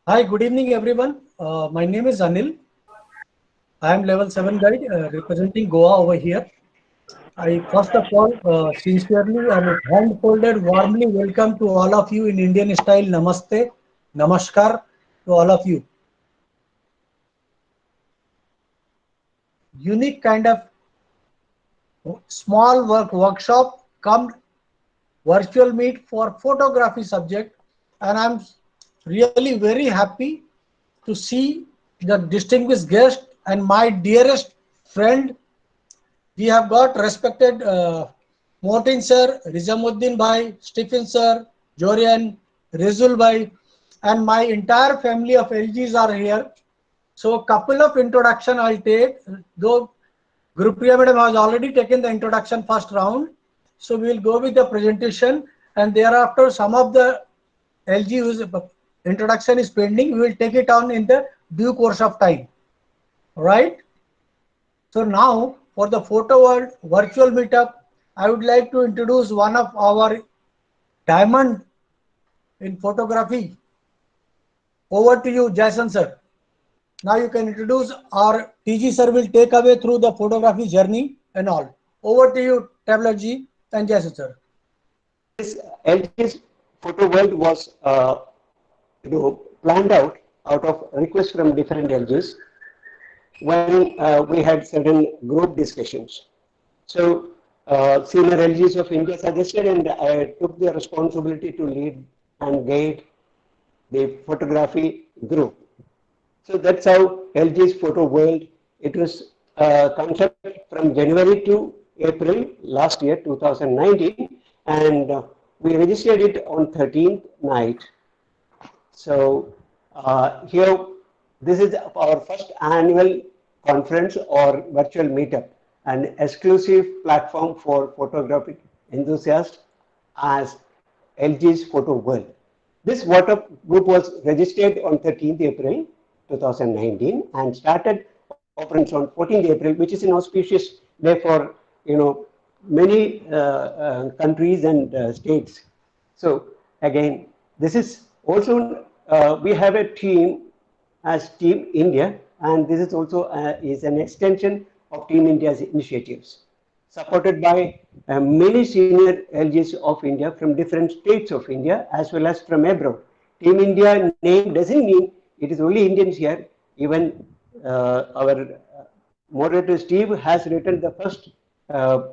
Hi, good evening, everyone. My name is Anil. I am level 7 guide representing Goa over here. I first of all sincerely and hand-folded warmly welcome to all of you in Indian style. Namaste, Namaskar to all of you. Unique kind of small workshop come virtual meet for photography subject, and I'm really very happy to see the distinguished guest and my dearest friend. We have got respected Mortin sir, Rizamuddin bhai, Stephen sir, Jorian, Rizul bhai, and my entire family of LGs are here. So a couple of introduction I'll take, though Gurupriya madam has already taken the introduction first round. So we will go with the presentation, and thereafter some of the LG whose introduction is pending, we will take it on in the due course of time. Right? So now for the photo world virtual meetup, I would like to introduce one of our diamond in photography. Over to you, Jason sir. Now you can introduce our TG sir will take away through the photography journey and all. Over to you, Tablet G and Jason sir. This LG's photo world was planned out of requests from different LGs when we had certain group discussions. So senior LGs of India suggested, and I took the responsibility to lead and guide the photography group. So that's how LG's photo world. It was concept from January to April last year, 2019, and we registered it on 13th night. So here, this is our first annual conference or virtual meetup, an exclusive platform for photographic enthusiasts as LG's Photo World. This WhatsApp group was registered on 13th April 2019 and started operations on 14th April, which is an auspicious day for many countries and states. So again, this is also we have a team as Team India, and this is also is an extension of Team India's initiatives, supported by many senior LGs of India from different states of India as well as from abroad. Team India name doesn't mean it is only Indians here. Even our moderator Steve has written the first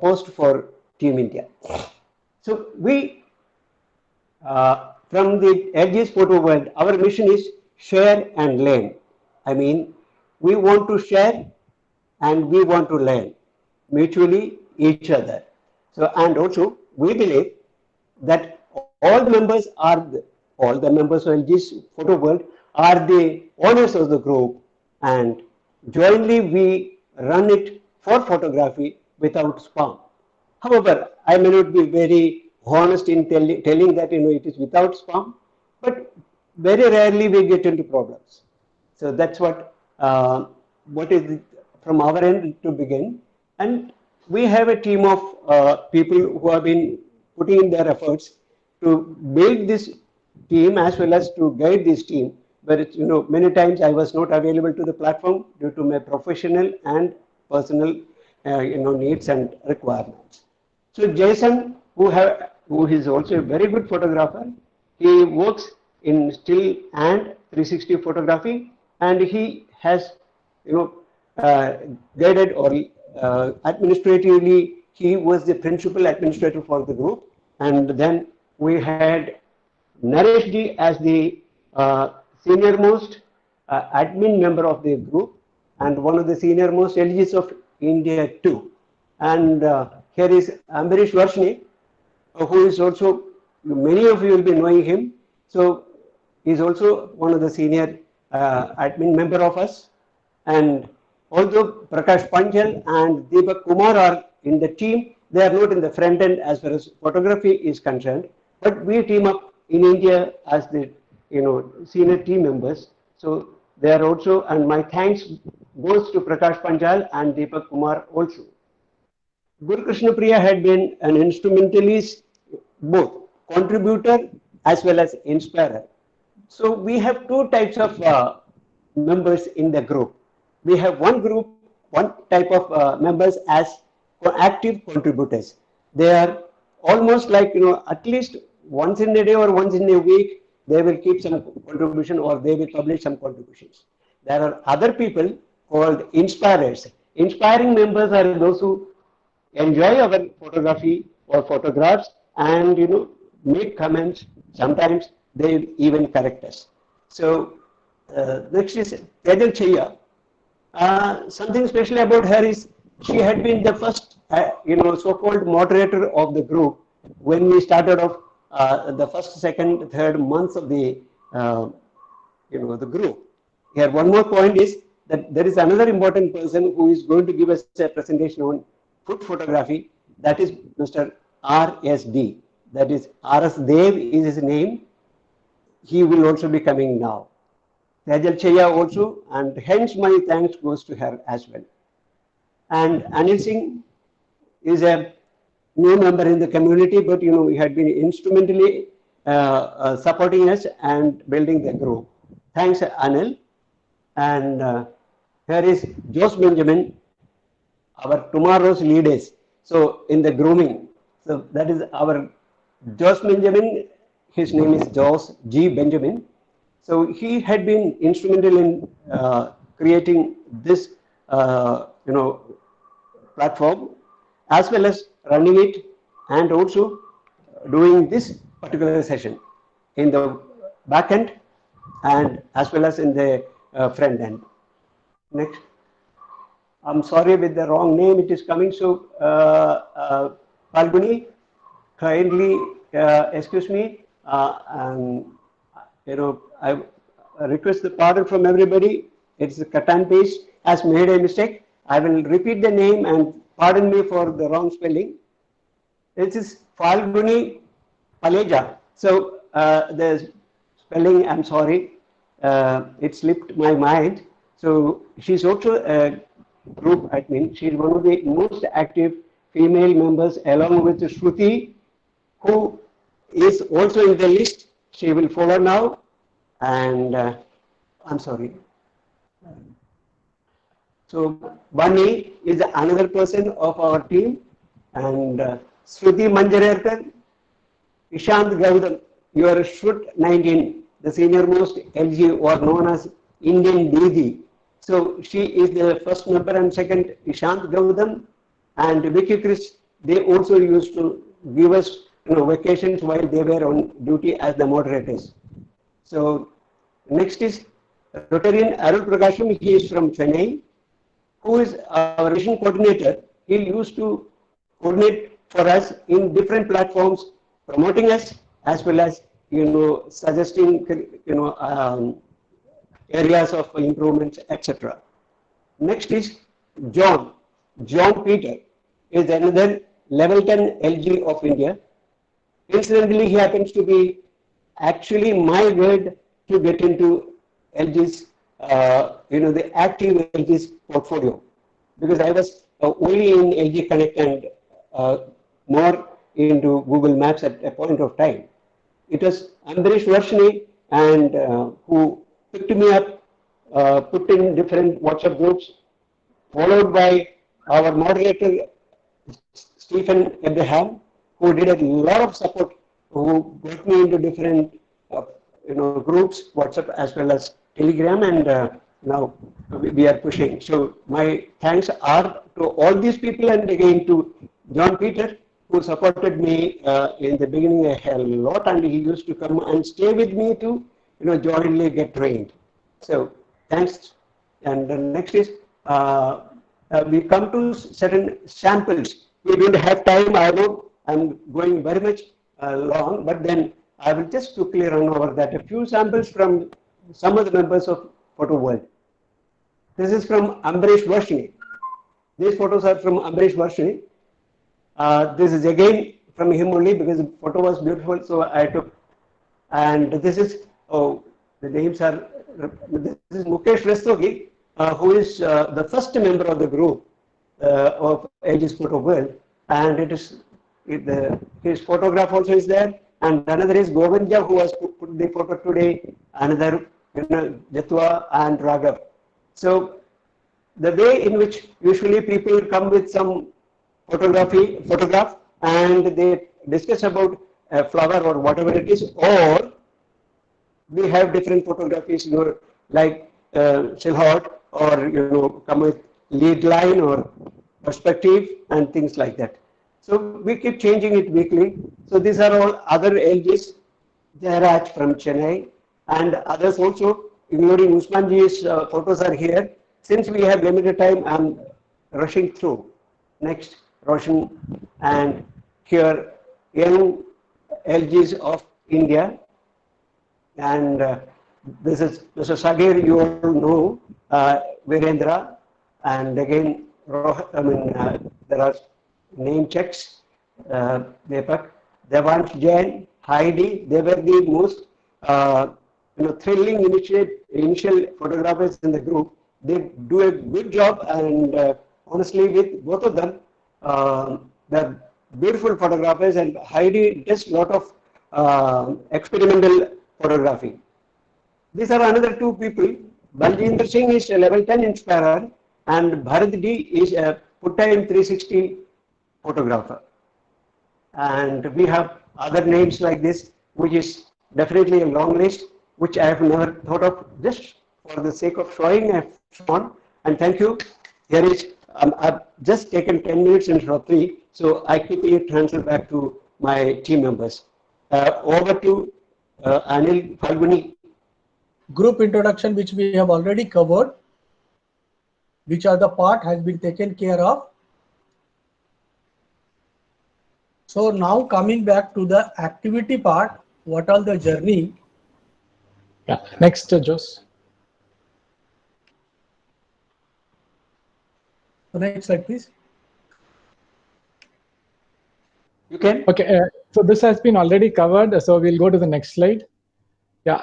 post for Team India. So we from the LG's photo world, our mission is share and learn. I mean, we want to share and we want to learn mutually each other. So, and also we believe that all the members of LG's photo world are the owners of the group, and jointly we run it for photography without spam. However, I may not be very honest in telling that it is without spam, but very rarely we get into problems. So that's what is from our end to begin. And we have a team of people who have been putting in their efforts to build this team as well as to guide this team. But many times I was not available to the platform due to my professional and personal needs and requirements. So Jason, who is also a very good photographer, he works in still and 360 photography, and he has uh, guided or administratively, he was the principal administrator for the group, and then we had Naresh ji as the senior most admin member of the group and one of the senior most LGs of India too. And here is Ambarish Varshni, who is also, many of you will be knowing him. So he's also one of the senior admin member of us. And although Prakash Panchal and Deepak Kumar are in the team, they are not in the front end as far as photography is concerned. But we team up in India as the senior team members. So they are also, and my thanks goes to Prakash Panchal and Deepak Kumar also. Guru Krishna Priya had been an instrumentalist, both contributor as well as inspirer. So we have two types of members in the group. We have one group, one type of members as active contributors. They are almost like, at least once in a day or once in a week, they will keep some contribution or they will publish some contributions. There are other people called inspirers. Inspiring members are those who enjoy our photography or photographs and make comments. Sometimes they even correct us. So next is Tejal Chaya. Something special about her is she had been the first so-called moderator of the group when we started off the first, second, third months of the uh, the group. Here, one more point is that there is another important person who is going to give us a presentation on food photography. That is Mr. RSD. That is RS Dev is his name. He will also be coming now. Tejal Chaya also, and hence my thanks goes to her as well. And Anil Singh is a new member in the community, but he had been instrumentally supporting us and building the group. Thanks, Anil. And here is Jose Benjamin, our tomorrow's leaders. So in the grooming, so that is our Jose Benjamin. His name is Jose G. Benjamin. So he had been instrumental in creating this, platform, as well as running it, and also doing this particular session in the back end and as well as in the front end. Next. I'm sorry with the wrong name it is coming. So, Palguni, kindly excuse me. I request the pardon from everybody. It's the cut and paste has made a mistake. I will repeat the name and pardon me for the wrong spelling. It is Falguni Paleja. So the spelling, I'm sorry, it slipped my mind. So she's also a group admin. She's one of the most active female members, along with Shruti, who is also in the list. She will follow now. And I'm sorry. So Bunny is another person of our team, and Shruti Manjarerkar, Ishant Gaudam, you are Shrut 19, the senior most LG, or known as Indian Didi. So she is the first member, and second Ishant Gaudam and Vicky Chris. They also used to give us vacations while they were on duty as the moderators. So next is Rotarian Arul Prakasham. He is from Chennai, who is our mission coordinator. He used to coordinate for us in different platforms, promoting us as well as suggesting areas of improvements, etc. Next is John. John Peter is another level 10 LG of India. Incidentally, he happens to be actually my guide to get into LG's, the active LG's portfolio, because I was only in LG Connect and more into Google Maps at a point of time. It was Ambrish Varshini and who picked me up, put in different WhatsApp groups, followed by our moderator Stephen Abraham, who did a lot of support, who got me into different groups, WhatsApp as well as Telegram, and now we are pushing. So my thanks are to all these people, and again to John Peter, who supported me in the beginning a lot, and he used to come and stay with me to jointly get trained. So thanks. And the next is we come to certain samples. We don't have time. I know I'm going very much long, but then I will just quickly run over that. A few samples from some of the members of Photo World. This is from Ambrish Varshini. These photos are from Ambrish Varshini. This is again from him only because the photo was beautiful, so I took. And this is, the names are, this is Mukesh Rastogi, who is the first member of the group of Aegis Photo World, and it is his photograph also is there. And another is Govindja, who has put the photo today another, Jatwa and Raghav. So the way in which usually people come with some photograph, and they discuss about a flower or whatever it is, or we have different photographies, like silhouette, or come with lead line or perspective and things like that. So we keep changing it weekly. So these are all other LGs. Jairaj from Chennai and others also, including Usmanji's photos are here. Since we have limited time, I'm rushing through. Next, Roshan, and here young LGs of India, and this is Sagir, you all know, Virendra, and again, there are name checks, Deepak, Devansh Jain, Heidi. They were the most thrilling initial photographers in the group. They do a good job, and honestly, with both of them, they're beautiful photographers, and Heidi does a lot of experimental photography. These are another two people. Baljinder Singh is a level 10 inspirer, and Bharat D is a full-time 360 photographer. And we have other names like this, which is definitely a long list, which I have never thought of. Just for the sake of showing, I have shown. And thank you. Here is, I've just taken 10 minutes instead of 3, so I quickly transfer back to my team members. Over to Anil Falguni. Group introduction, which we have already covered, which are the part has been taken care of. So now coming back to the activity part, what are the journey? Yeah, next, Jose. The next slide, please. You can. Okay, so this has been already covered, so we'll go to the next slide. Yeah,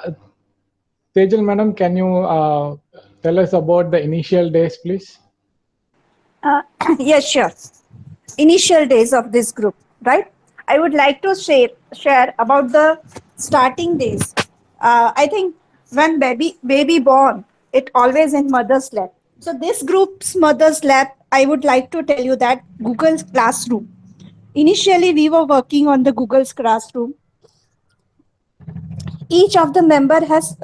Tejal madam, can you tell us about the initial days, please? Yes, sure. Initial days of this group, right? I would like to share about the starting days. I think when baby born, it always in mother's lap. So this group's mother's lap, I would like to tell you that Google's Classroom. Initially, we were working on the Google's Classroom. Each of the member has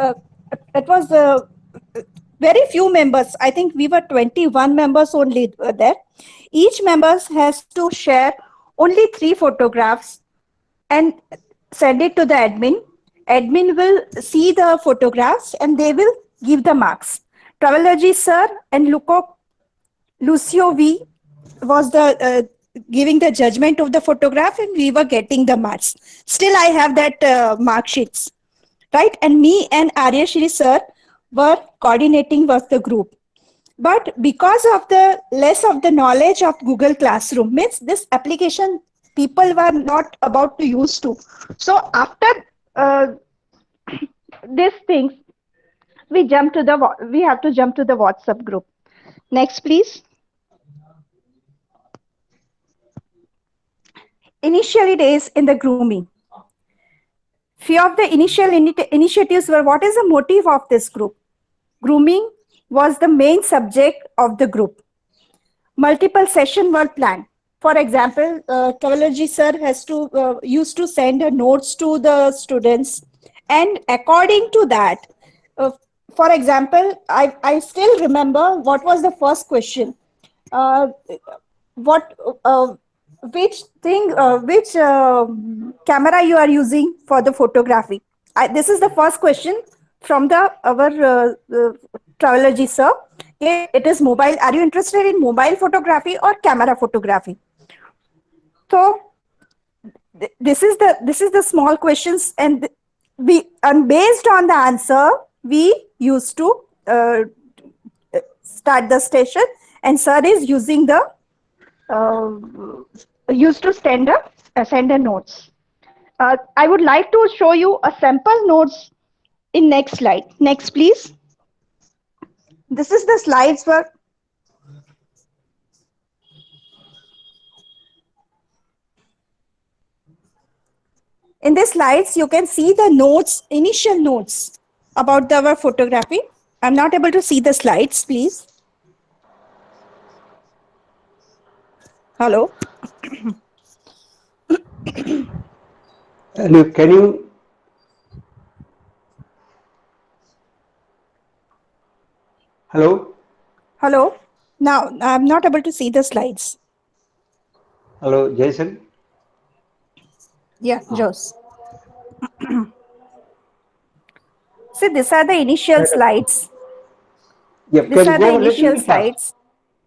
it was very few members. I think we were 21 members only there. Each members has to share only 3 photographs and send it to the admin. Admin will see the photographs and they will give the marks. Travelology sir and Lucio V was the giving the judgment of the photograph, and we were getting the marks. Still I have that mark sheets, right? And me and Arya Shri sir were coordinating with the group. But because of the less of the knowledge of Google Classroom, means this application people were not about to use to. So after these things, we have to jump to the WhatsApp group. Next, please. Initially days in the grooming. Few of the initial initiatives were, what is the motive of this group? Grooming was the main subject of the group. Multiple sessions were planned. For example, Tavalaji sir has to used to send notes to the students, and according to that, for example, I still remember what was the first question. What which camera you are using for the photography? This is the first question from our Travelology sir. It is mobile. Are you interested in mobile photography or camera photography? So this is the small questions, and based on the answer we used to start the session, and sir is using the used to send a notes. I would like to show you a sample notes in next slide. Next, please. This is the slides for. In the slides, you can see the notes, initial notes. about our photography. I'm not able to see the slides, please. Hello. Can you hello? Hello. Now I'm not able to see the slides. Hello, Jason. Yeah, Jose. See, these are the initial slides. You These can are the go a initial little fast. slides.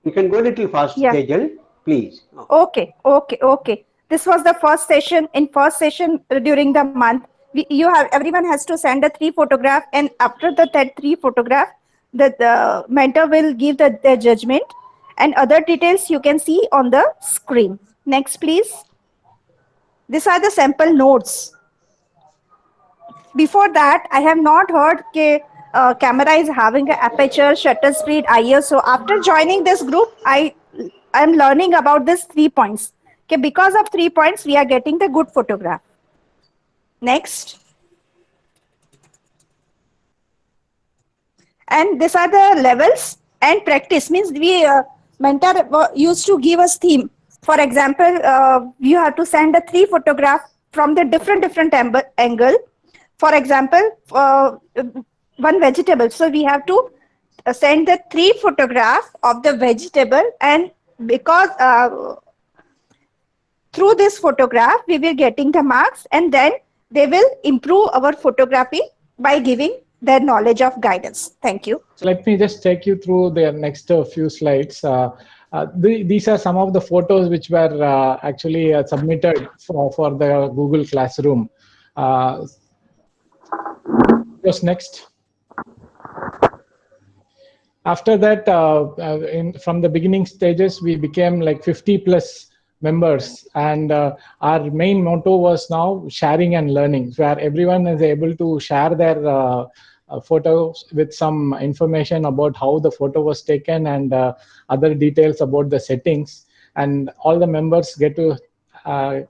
You can go a little fast, Yeah. Tejal, please. Oh. Okay. This was the first session. In first session during the month, everyone has to send a 3 photograph, and after that 3 photograph, the mentor will give the judgment, and other details you can see on the screen. Next, please. These are the sample notes. Before that, I have not heard camera is having a aperture, shutter speed, ISO. After joining this group, I am learning about these 3 points. Okay, because of 3 points, we are getting the good photograph. Next. And these are the levels and practice. Means we mentor used to give us theme. For example, you have to send a 3 photograph from the different angle. For example, one vegetable. So we have to send the 3 photograph of the vegetable, and because through this photograph we will getting the marks, and then they will improve our photography by giving their knowledge of guidance. Thank you. So let me just take you through the next few slides. These are some of the photos which were actually submitted for the Google Classroom. Just next. After that, from the beginning stages, we became like 50 plus members, and our main motto was now sharing and learning, where everyone is able to share their photos with some information about how the photo was taken, and other details about the settings, and all the members get to a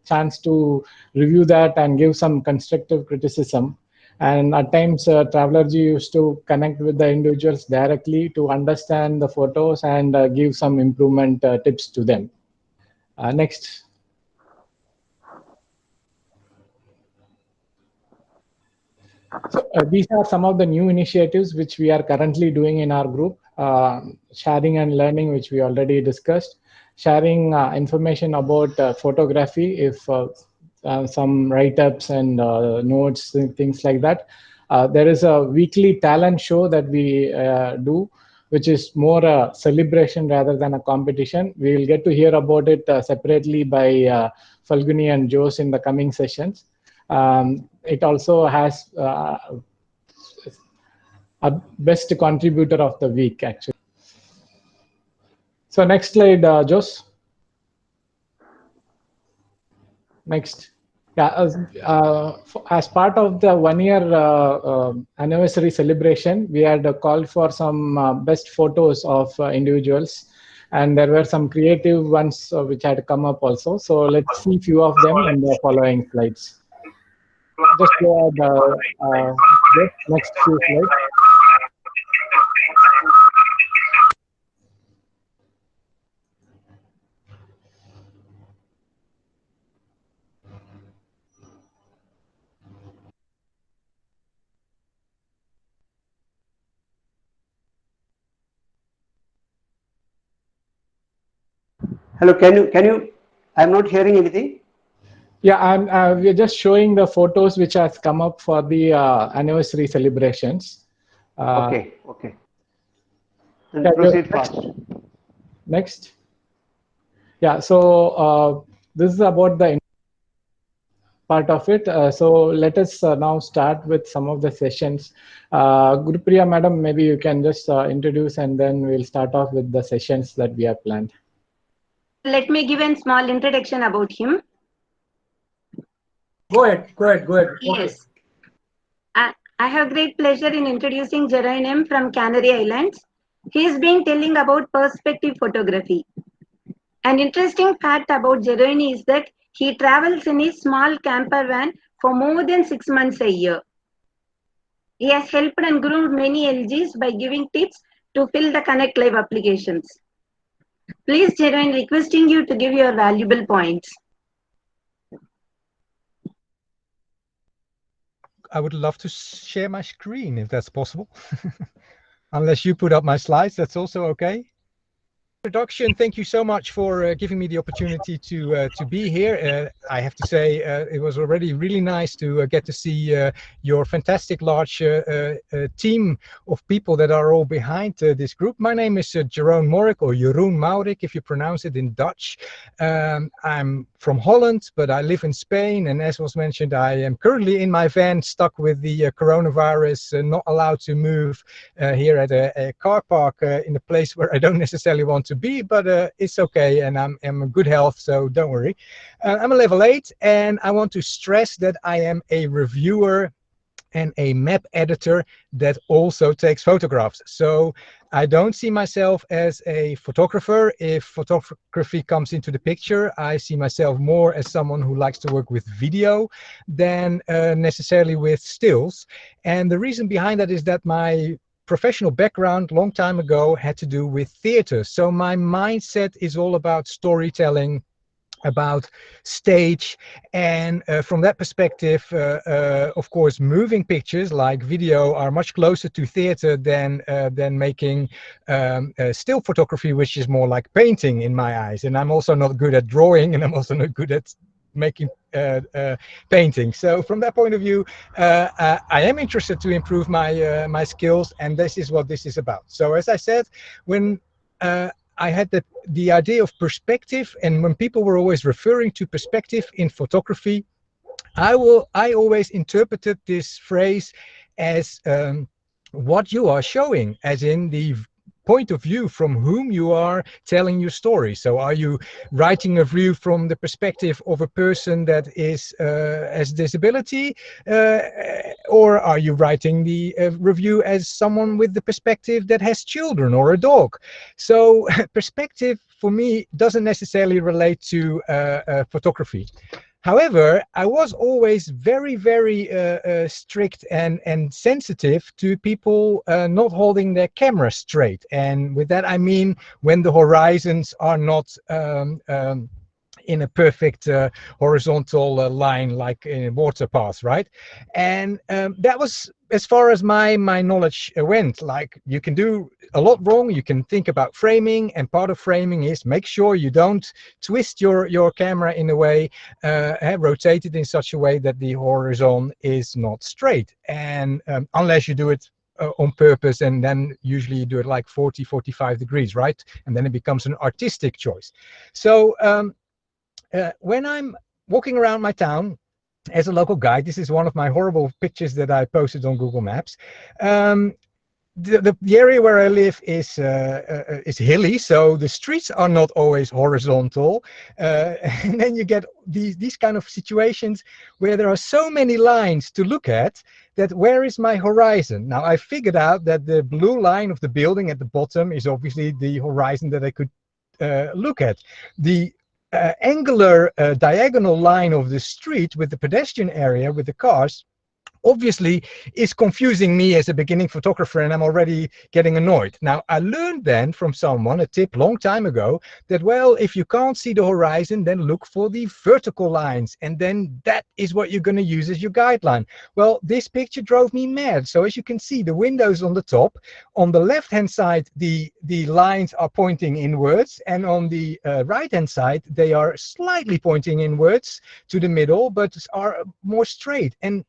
chance to review that and give some constructive criticism. And at times, Travelergy used to connect with the individuals directly to understand the photos and give some improvement tips to them. Next. So these are some of the new initiatives which we are currently doing in our group. Sharing and learning, which we already discussed. Sharing information about photography, if some write-ups and notes and things like that. There is a weekly talent show that we do, which is more a celebration rather than a competition. We will get to hear about it separately by Falguni and Jose in the coming sessions. It also has a best contributor of the week, actually. So next slide, Jose. Next. Yeah, as part of the 1 year anniversary celebration, we had called for some best photos of individuals, and there were some creative ones which had come up also. So let's see few of them in the following slides. Just go ahead, next few slides. Hello, can you, I'm not hearing anything. Yeah, and we're just showing the photos which has come up for the anniversary celebrations. Okay. Then Yeah, proceed fast. Next. Yeah, so this is about the part of it. So let us now start with some of the sessions. Gurupriya Madam, maybe you can just introduce, and then we'll start off with the sessions that we have planned. Let me give a small introduction about him. Go ahead. Okay. Yes. I have great pleasure in introducing Jeroen from Canary Islands. He is being telling about perspective photography. An interesting fact about Jeroen is that he travels in a small camper van for more than 6 months a year. He has helped and groomed many LGs by giving tips to fill the Connect Live applications. Please, Jermaine, requesting you to give your valuable points. I would love to share my screen if that's possible. Unless you put up my slides, that's also okay. Introduction. Thank you so much for giving me the opportunity to be here. I have to say it was already really nice to get to see your fantastic large team of people that are all behind this group. My name is Jeroen Morik, or Jeroen Maurik if you pronounce it in Dutch. I'm from Holland, but I live in Spain, and as was mentioned, I am currently in my van stuck with the coronavirus, not allowed to move here at a car park in a place where I don't necessarily want to be, but it's okay, and I'm in good health, so don't worry. I'm a level 8, and I want to stress that I am a reviewer and a map editor that also takes photographs. So I don't see myself as a photographer. If photography comes into the picture, I see myself more as someone who likes to work with video than necessarily with stills. And the reason behind that is that my professional background long time ago had to do with theater. So my mindset is all about storytelling, about stage, and from that perspective, of course, moving pictures like video are much closer to theater than making still photography, which is more like painting in my eyes. And I'm also not good at drawing, and I'm also not good at making painting. So from that point of view, I am interested to improve my my skills, and this is what this is about. So as I said, when I had the idea of perspective, and when people were always referring to perspective in photography, I always interpreted this phrase as what you are showing, as in the point of view from whom you are telling your story. So are you writing a review from the perspective of a person that is has disability, or are you writing the review as someone with the perspective that has children or a dog? So perspective for me doesn't necessarily relate to photography. However, I was always very, very strict and sensitive to people not holding their camera straight. And with that, I mean when the horizons are not in a perfect horizontal line, like in a water path, right? And that was as far as my knowledge went. Like, you can do a lot wrong. You can think about framing, and part of framing is make sure you don't twist your camera in a way, rotate it in such a way that the horizon is not straight. And unless you do it on purpose, and then usually you do it like 40-45 degrees, right? And then it becomes an artistic choice. So when I'm walking around my town as a local guide, this is one of my horrible pictures that I posted on Google Maps. The area where I live is hilly, so the streets are not always horizontal, and then you get these kind of situations where there are so many lines to look at, that where is my horizon? Now I figured out that the blue line of the building at the bottom is obviously the horizon that I could look at. The angular diagonal line of the street with the pedestrian area with the cars obviously is confusing me as a beginning photographer, and I'm already getting annoyed. Now, I learned then from someone a tip long time ago that, well, if you can't see the horizon, then look for the vertical lines, and then that is what you're going to use as your guideline. Well, this picture drove me mad. So as you can see, the windows on the top, on the left hand side, the lines are pointing inwards, and on the right hand side, they are slightly pointing inwards to the middle, but are more straight. And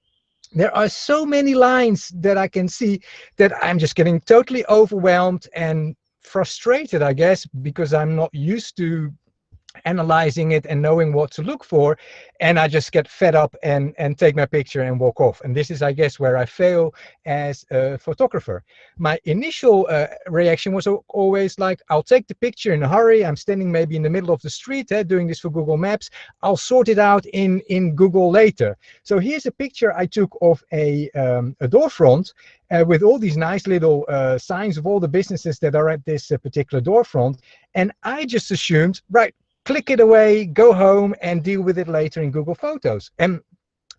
there are so many lines that I can see that I'm just getting totally overwhelmed and frustrated, I guess, because I'm not used to analyzing it and knowing what to look for, and I just get fed up and take my picture and walk off. And this is, I guess, where I fail as a photographer. My initial reaction was always like, I'll take the picture in a hurry. I'm standing maybe in the middle of the street, doing this for Google Maps. I'll sort it out in Google later. So here's a picture I took of a door front with all these nice little signs of all the businesses that are at this particular door front. And I just assumed, right, click it away, go home, and deal with it later in Google Photos. And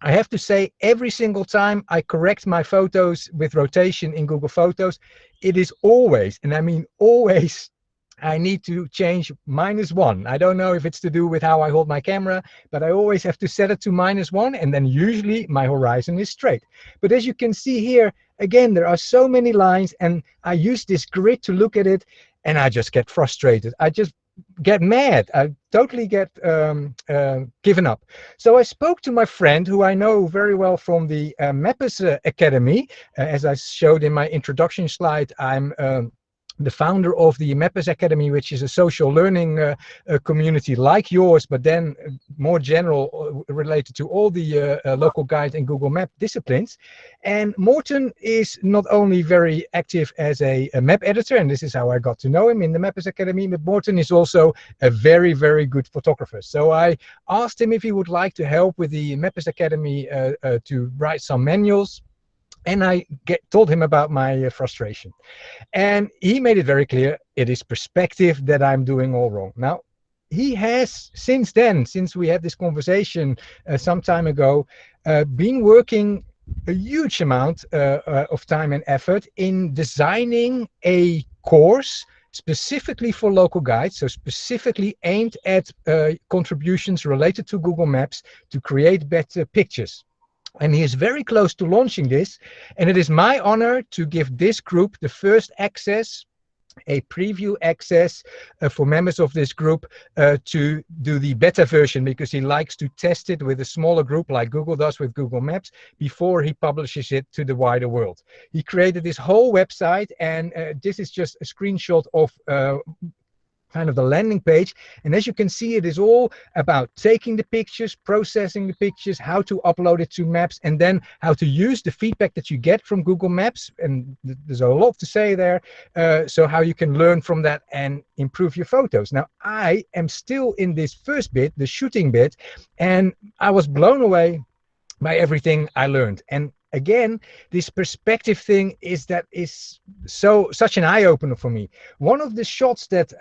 I have to say, every single time I correct my photos with rotation in Google Photos, it is always, and I mean always, I need to change -1. I don't know if it's to do with how I hold my camera, but I always have to set it to -1, and then usually my horizon is straight. But as you can see here, again, there are so many lines, and I use this grid to look at it, and I just get frustrated. I just get mad. I totally get given up. So I spoke to my friend, who I know very well from the Mappers Academy. As I showed in my introduction slide, I'm the founder of the Mappers Academy, which is a social learning community like yours, but then more general, related to all the local guide and Google Map disciplines. And Morten is not only very active as a map editor, and this is how I got to know him in the Mappers Academy, but Morten is also a very, very good photographer. So I asked him if he would like to help with the Mappers Academy to write some manuals. And I told him about my frustration. And he made it very clear, it is perspective that I'm doing all wrong. Now, he has, since then, since we had this conversation some time ago, been working a huge amount of time and effort in designing a course specifically for local guides, so specifically aimed at contributions related to Google Maps to create better pictures. And he is very close to launching this, and it is my honor to give this group the first access, a preview access for members of this group to do the beta version, because he likes to test it with a smaller group like Google does with Google Maps before he publishes it to the wider world. He created this whole website, and this is just a screenshot of kind of the landing page. And as you can see, it is all about taking the pictures, processing the pictures, how to upload it to Maps, and then how to use the feedback that you get from Google Maps. And there's a lot to say there. So how you can learn from that and improve your photos. Now, I am still in this first bit, the shooting bit, and I was blown away by everything I learned. And again, this perspective thing is such an eye-opener for me. One of the shots that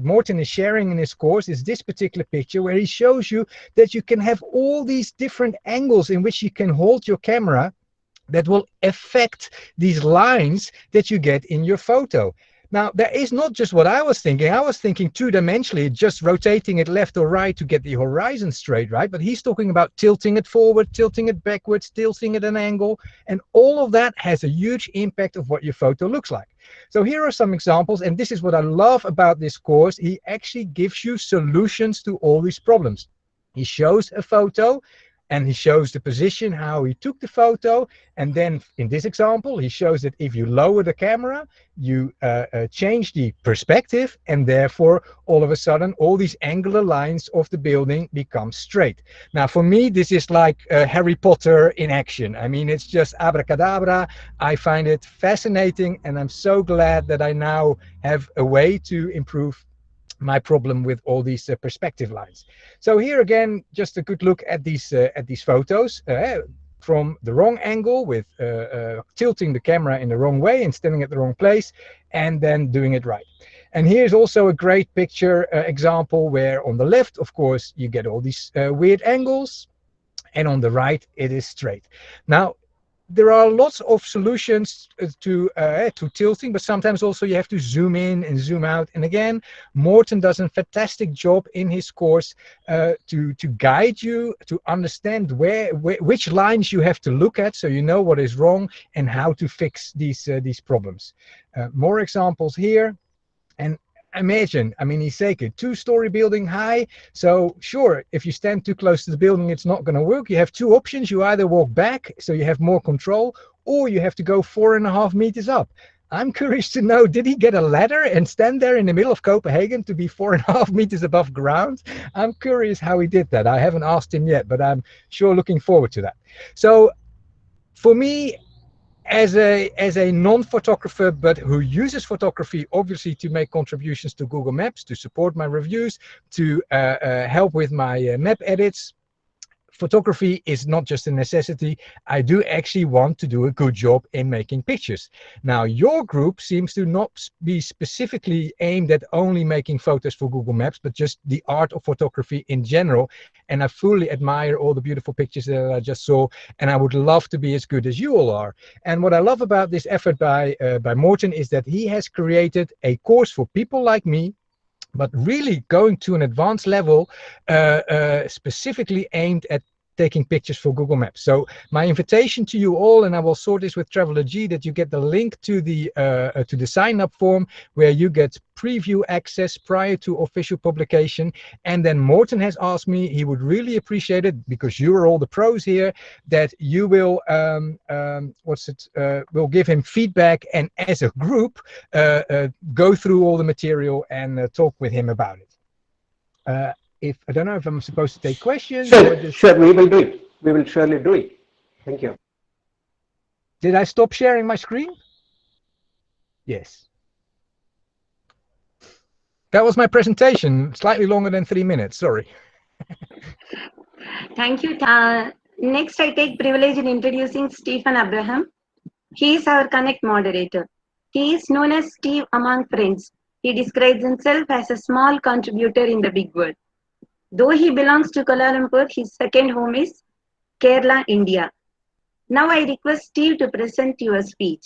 Morten is sharing in his course is this particular picture, where he shows you that you can have all these different angles in which you can hold your camera that will affect these lines that you get in your photo. Now, that is not just what I was thinking. I was thinking two-dimensionally, just rotating it left or right to get the horizon straight, right? But he's talking about tilting it forward, tilting it backwards, tilting it at an angle, and all of that has a huge impact of what your photo looks like. So here are some examples, and this is what I love about this course. He actually gives you solutions to all these problems. He shows a photo, and he shows the position, how he took the photo. And then in this example, he shows that if you lower the camera, you change the perspective, and therefore all of a sudden all these angular lines of the building become straight. Now, for me, this is like Harry Potter in action. I mean, it's just abracadabra. I find it fascinating, and I'm so glad that I now have a way to improve my problem with all these perspective lines. So here again, just a good look at these photos from the wrong angle, with tilting the camera in the wrong way and standing at the wrong place, and then doing it right. And here's also a great picture example where on the left, of course, you get all these weird angles, and on the right it is straight. Now, there are lots of solutions to tilting, but sometimes also you have to zoom in and zoom out. And again, Morten does a fantastic job in his course to guide you to understand which lines you have to look at, so you know what is wrong and how to fix these problems. More examples here. And imagine, I mean, he's saying a two-story building high. So sure, if you stand too close to the building, it's not going to work. You have two options. You either walk back, so you have more control, or you have to go 4.5 meters up. I'm curious to know, did he get a ladder and stand there in the middle of Copenhagen to be 4.5 meters above ground? I'm curious how he did that. I haven't asked him yet, but I'm sure looking forward to that. So for me, as a non-photographer, but who uses photography obviously to make contributions to Google Maps, to support my reviews, to help with my map edits, photography is not just a necessity. I do actually want to do a good job in making pictures. Now, your group seems to not be specifically aimed at only making photos for Google Maps, but just the art of photography in general. And I fully admire all the beautiful pictures that I just saw, and I would love to be as good as you all are. And what I love about this effort by Morten is that he has created a course for people like me, but really going to an advanced level, specifically aimed at taking pictures for Google Maps. So my invitation to you all, and I will sort this with Traveler G, that you get the link to the sign-up form where you get preview access prior to official publication. And then Morten has asked me, he would really appreciate it, because you are all the pros here, that you will will give him feedback, and as a group go through all the material and talk with him about it. If I don't know if I'm supposed to take questions. Sure, we will do it. We will surely do it. Thank you. Did I stop sharing my screen? Yes. That was my presentation, slightly longer than 3 minutes, sorry. Thank you. Next, I take privilege in introducing Stephen Abraham. He is our Connect moderator. He is known as Steve among friends. He describes himself as a small contributor in the big world. Though he belongs to Kuala Lumpur, his second home is Kerala, India. Now I request Steve to present your speech.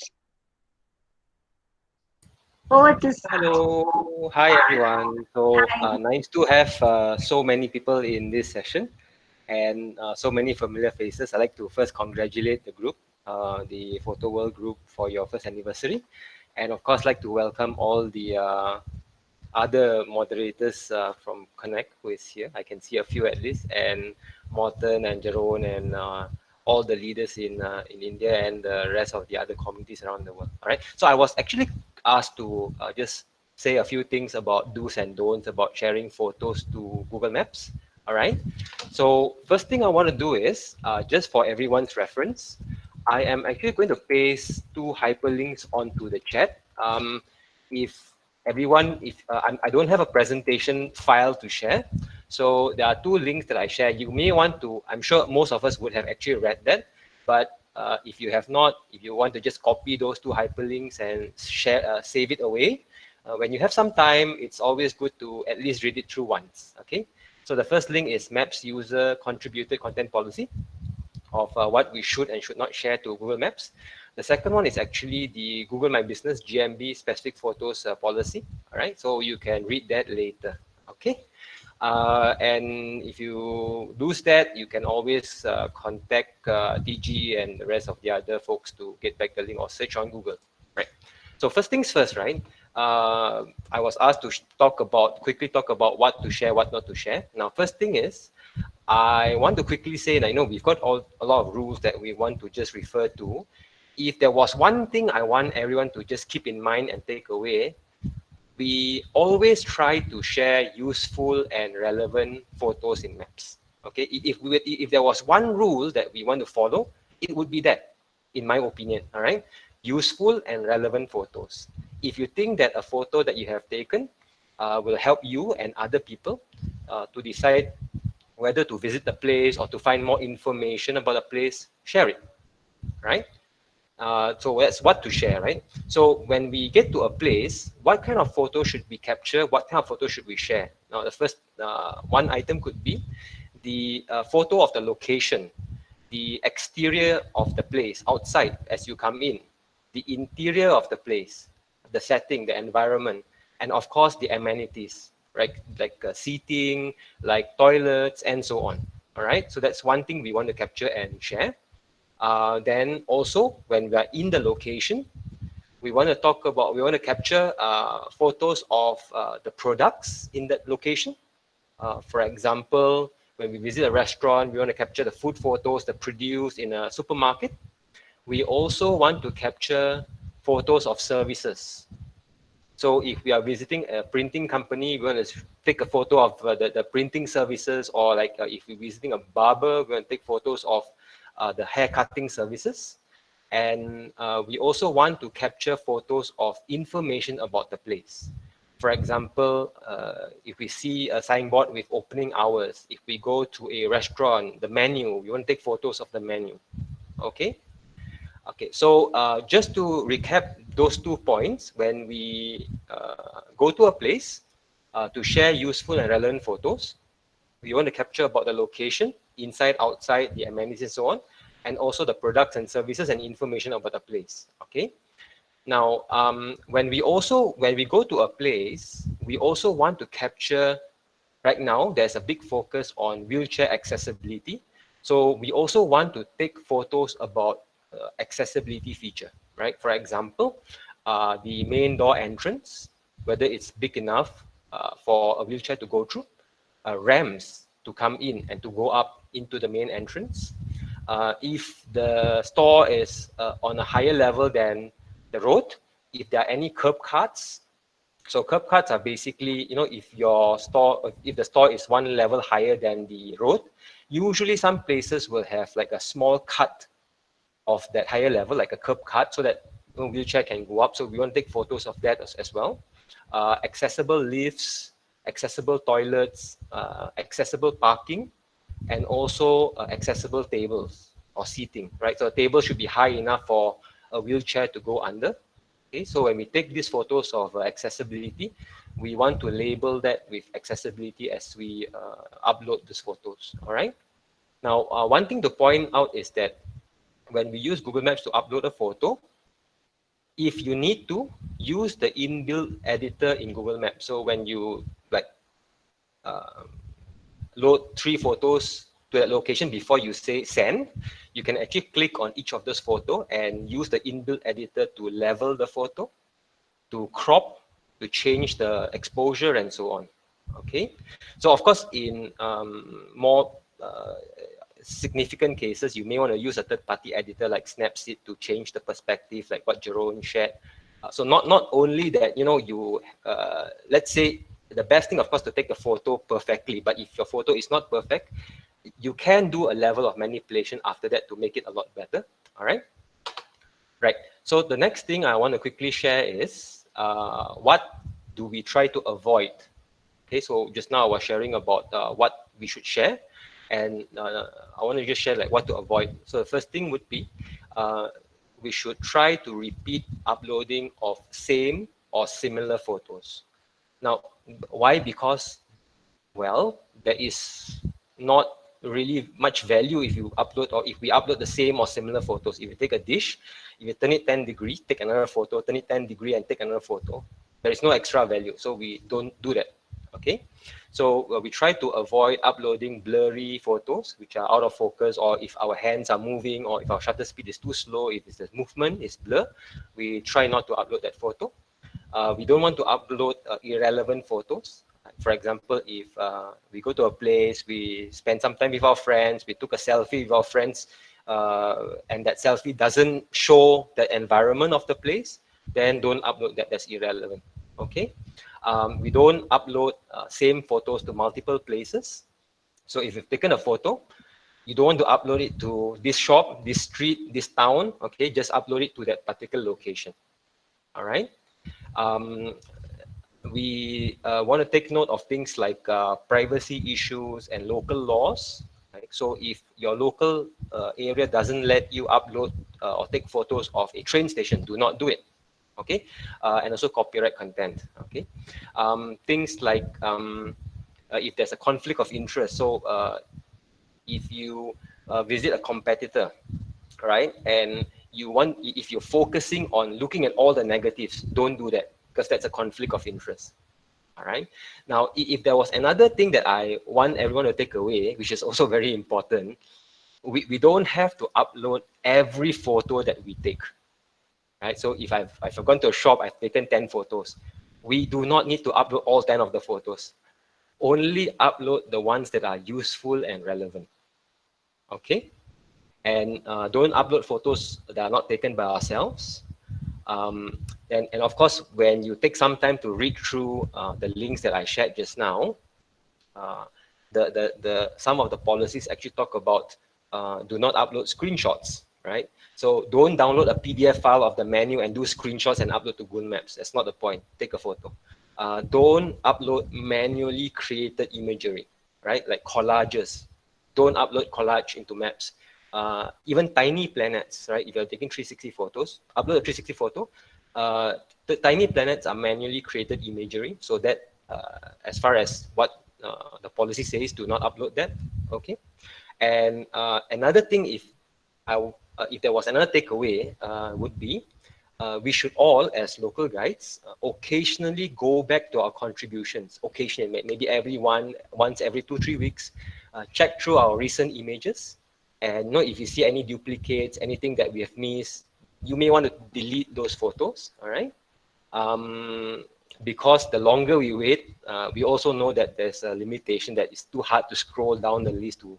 Over to Steve. Hello, hi everyone. So nice to have so many people in this session and so many familiar faces. I'd like to first congratulate the group, the Photo World group, for your first anniversary. And of course, like to welcome all the other moderators from Connect who is here. I can see a few at least, and Morten and Jerome and all the leaders in India and the rest of the other communities around the world. All right. So I was actually asked to just say a few things about do's and don'ts about sharing photos to Google Maps. All right. So first thing I want to do is just for everyone's reference, I am actually going to paste 2 hyperlinks onto the chat. If everyone, I don't have a presentation file to share, so there are 2 links that I share. You may want to, I'm sure most of us would have actually read that, but if you have not, if you want to just copy those 2 hyperlinks and share, save it away, when you have some time, it's always good to at least read it through once. Okay. So the first link is Maps user contributed content policy of what we should and should not share to Google Maps. The second one is actually the Google My Business GMB specific photos policy. All right, so you can read that later. Okay, and if you lose that, you can always contact DG and the rest of the other folks to get back the link or search on Google. Right. So first things first, right? I was asked to quickly talk about what to share, what not to share. Now, first thing is, I want to quickly say, and I know we've got a lot of rules that we want to just refer to. If there was one thing I want everyone to just keep in mind and take away, we always try to share useful and relevant photos in maps. Okay, if there was one rule that we want to follow, it would be that, in my opinion. All right, useful and relevant photos. If you think that a photo that you have taken will help you and other people to decide whether to visit the place or to find more information about the place, share it, right? So that's what to share, right? So when we get to a place, what kind of photo should we capture? What kind of photo should we share? Now, the first one item could be the photo of the location, the exterior of the place, outside as you come in, the interior of the place, the setting, the environment, and of course the amenities, right? Like seating, like toilets, and so on. All right, so that's one thing we want to capture and share. Then also, when we are in the location, we want to capture photos of the products in that location. For example, when we visit a restaurant, we want to capture the food photos, the produce in a supermarket. We also want to capture photos of services. So if we are visiting a printing company, we want to take a photo of the printing services, or like if we're visiting a barber, we want to take photos of the hair cutting services. And we also want to capture photos of information about the place. For example, if we see a signboard with opening hours, if we go to a restaurant, the menu, we want to take photos of the menu. Okay. Okay. So just to recap those 2 points, when we go to a place to share useful and relevant photos, we want to capture about the location, inside, outside, the amenities and so on, and also the products and services and information about the place. Okay. Now, when we go to a place, we also want to capture. Right now, there's a big focus on wheelchair accessibility. So we also want to take photos about accessibility feature, right? For example, the main door entrance, whether it's big enough for a wheelchair to go through, ramps to come in and to go up into the main entrance. If the store is on a higher level than the road, if there are any curb cuts. So curb cuts are basically, if the store is one level higher than the road, usually some places will have like a small cut of that higher level, like a curb cut, so that wheelchair can go up. So we want to take photos of that as well. Accessible lifts, accessible toilets, accessible parking, and also accessible tables or seating, right? So a table should be high enough for a wheelchair to go under. Okay, so when we take these photos of accessibility, we want to label that with accessibility as we upload these photos. All right. Now, one thing to point out is that when we use Google Maps to upload a photo, if you need to, use the inbuilt editor in Google Maps. So when you load 3 photos to that location before you say send, you can actually click on each of those photos and use the inbuilt editor to level the photo, to crop, to change the exposure and so on. Okay, so of course in more significant cases, you may want to use a third-party editor like Snapseed to change the perspective, like what Jerome shared. So not only that, let's say the best thing, of course, to take a photo perfectly, but if your photo is not perfect, you can do a level of manipulation after that to make it a lot better. All right. Right. So the next thing I want to quickly share is what do we try to avoid? Okay. So just now I was sharing about what we should share, and I want to just share like what to avoid. So the first thing would be we should try to repeat uploading of same or similar photos. Now, why? Because, well, there is not really much value if you upload, or if we upload the same or similar photos. If you take a dish, if you turn it 10 degrees, take another photo, turn it 10 degrees and take another photo, there is no extra value. So we don't do that. Okay. So we try to avoid uploading blurry photos, which are out of focus, or if our hands are moving, or if our shutter speed is too slow, if the movement is blur, we try not to upload that photo. We don't want to upload irrelevant photos. For example, if we go to a place, we spend some time with our friends, we took a selfie with our friends, and that selfie doesn't show the environment of the place, then don't upload that. That's irrelevant. Okay. We don't upload same photos to multiple places. So if you've taken a photo, you don't want to upload it to this shop, this street, this town. Okay, just upload it to that particular location. All right. We want to take note of things like privacy issues and local laws. Right? So if your local area doesn't let you upload or take photos of a train station, do not do it. Okay, and also copyright content. Okay, things like if there's a conflict of interest. So if you visit a competitor, right, and if you're focusing on looking at all the negatives, don't do that, because that's a conflict of interest. All right. Now, if there was another thing that I want everyone to take away, which is also very important, we don't have to upload every photo that we take. Right. So if I've gone to a shop, I've taken 10 photos. We do not need to upload all 10 of the photos. Only upload the ones that are useful and relevant. Okay. And don't upload photos that are not taken by ourselves. And of course, when you take some time to read through the links that I shared just now, some of the policies actually talk about do not upload screenshots, right? So don't download a PDF file of the menu and do screenshots and upload to Google Maps. That's not the point. Take a photo. don't upload manually created imagery, right? Like collages. Don't upload collage into maps. Even tiny planets, right? If you're taking 360 photos, upload a 360 photo. The tiny planets are manually created imagery, so that as far as what the policy says, do not upload that. Okay. And another thing, if there was another takeaway, would be we should all, as local guides, occasionally go back to our contributions. Occasionally, maybe once every 2-3 weeks, check through our recent images, and if you see any duplicates, anything that we have missed, you may want to delete those photos. All right. Because the longer we wait, we also know that there's a limitation that it's too hard to scroll down the list to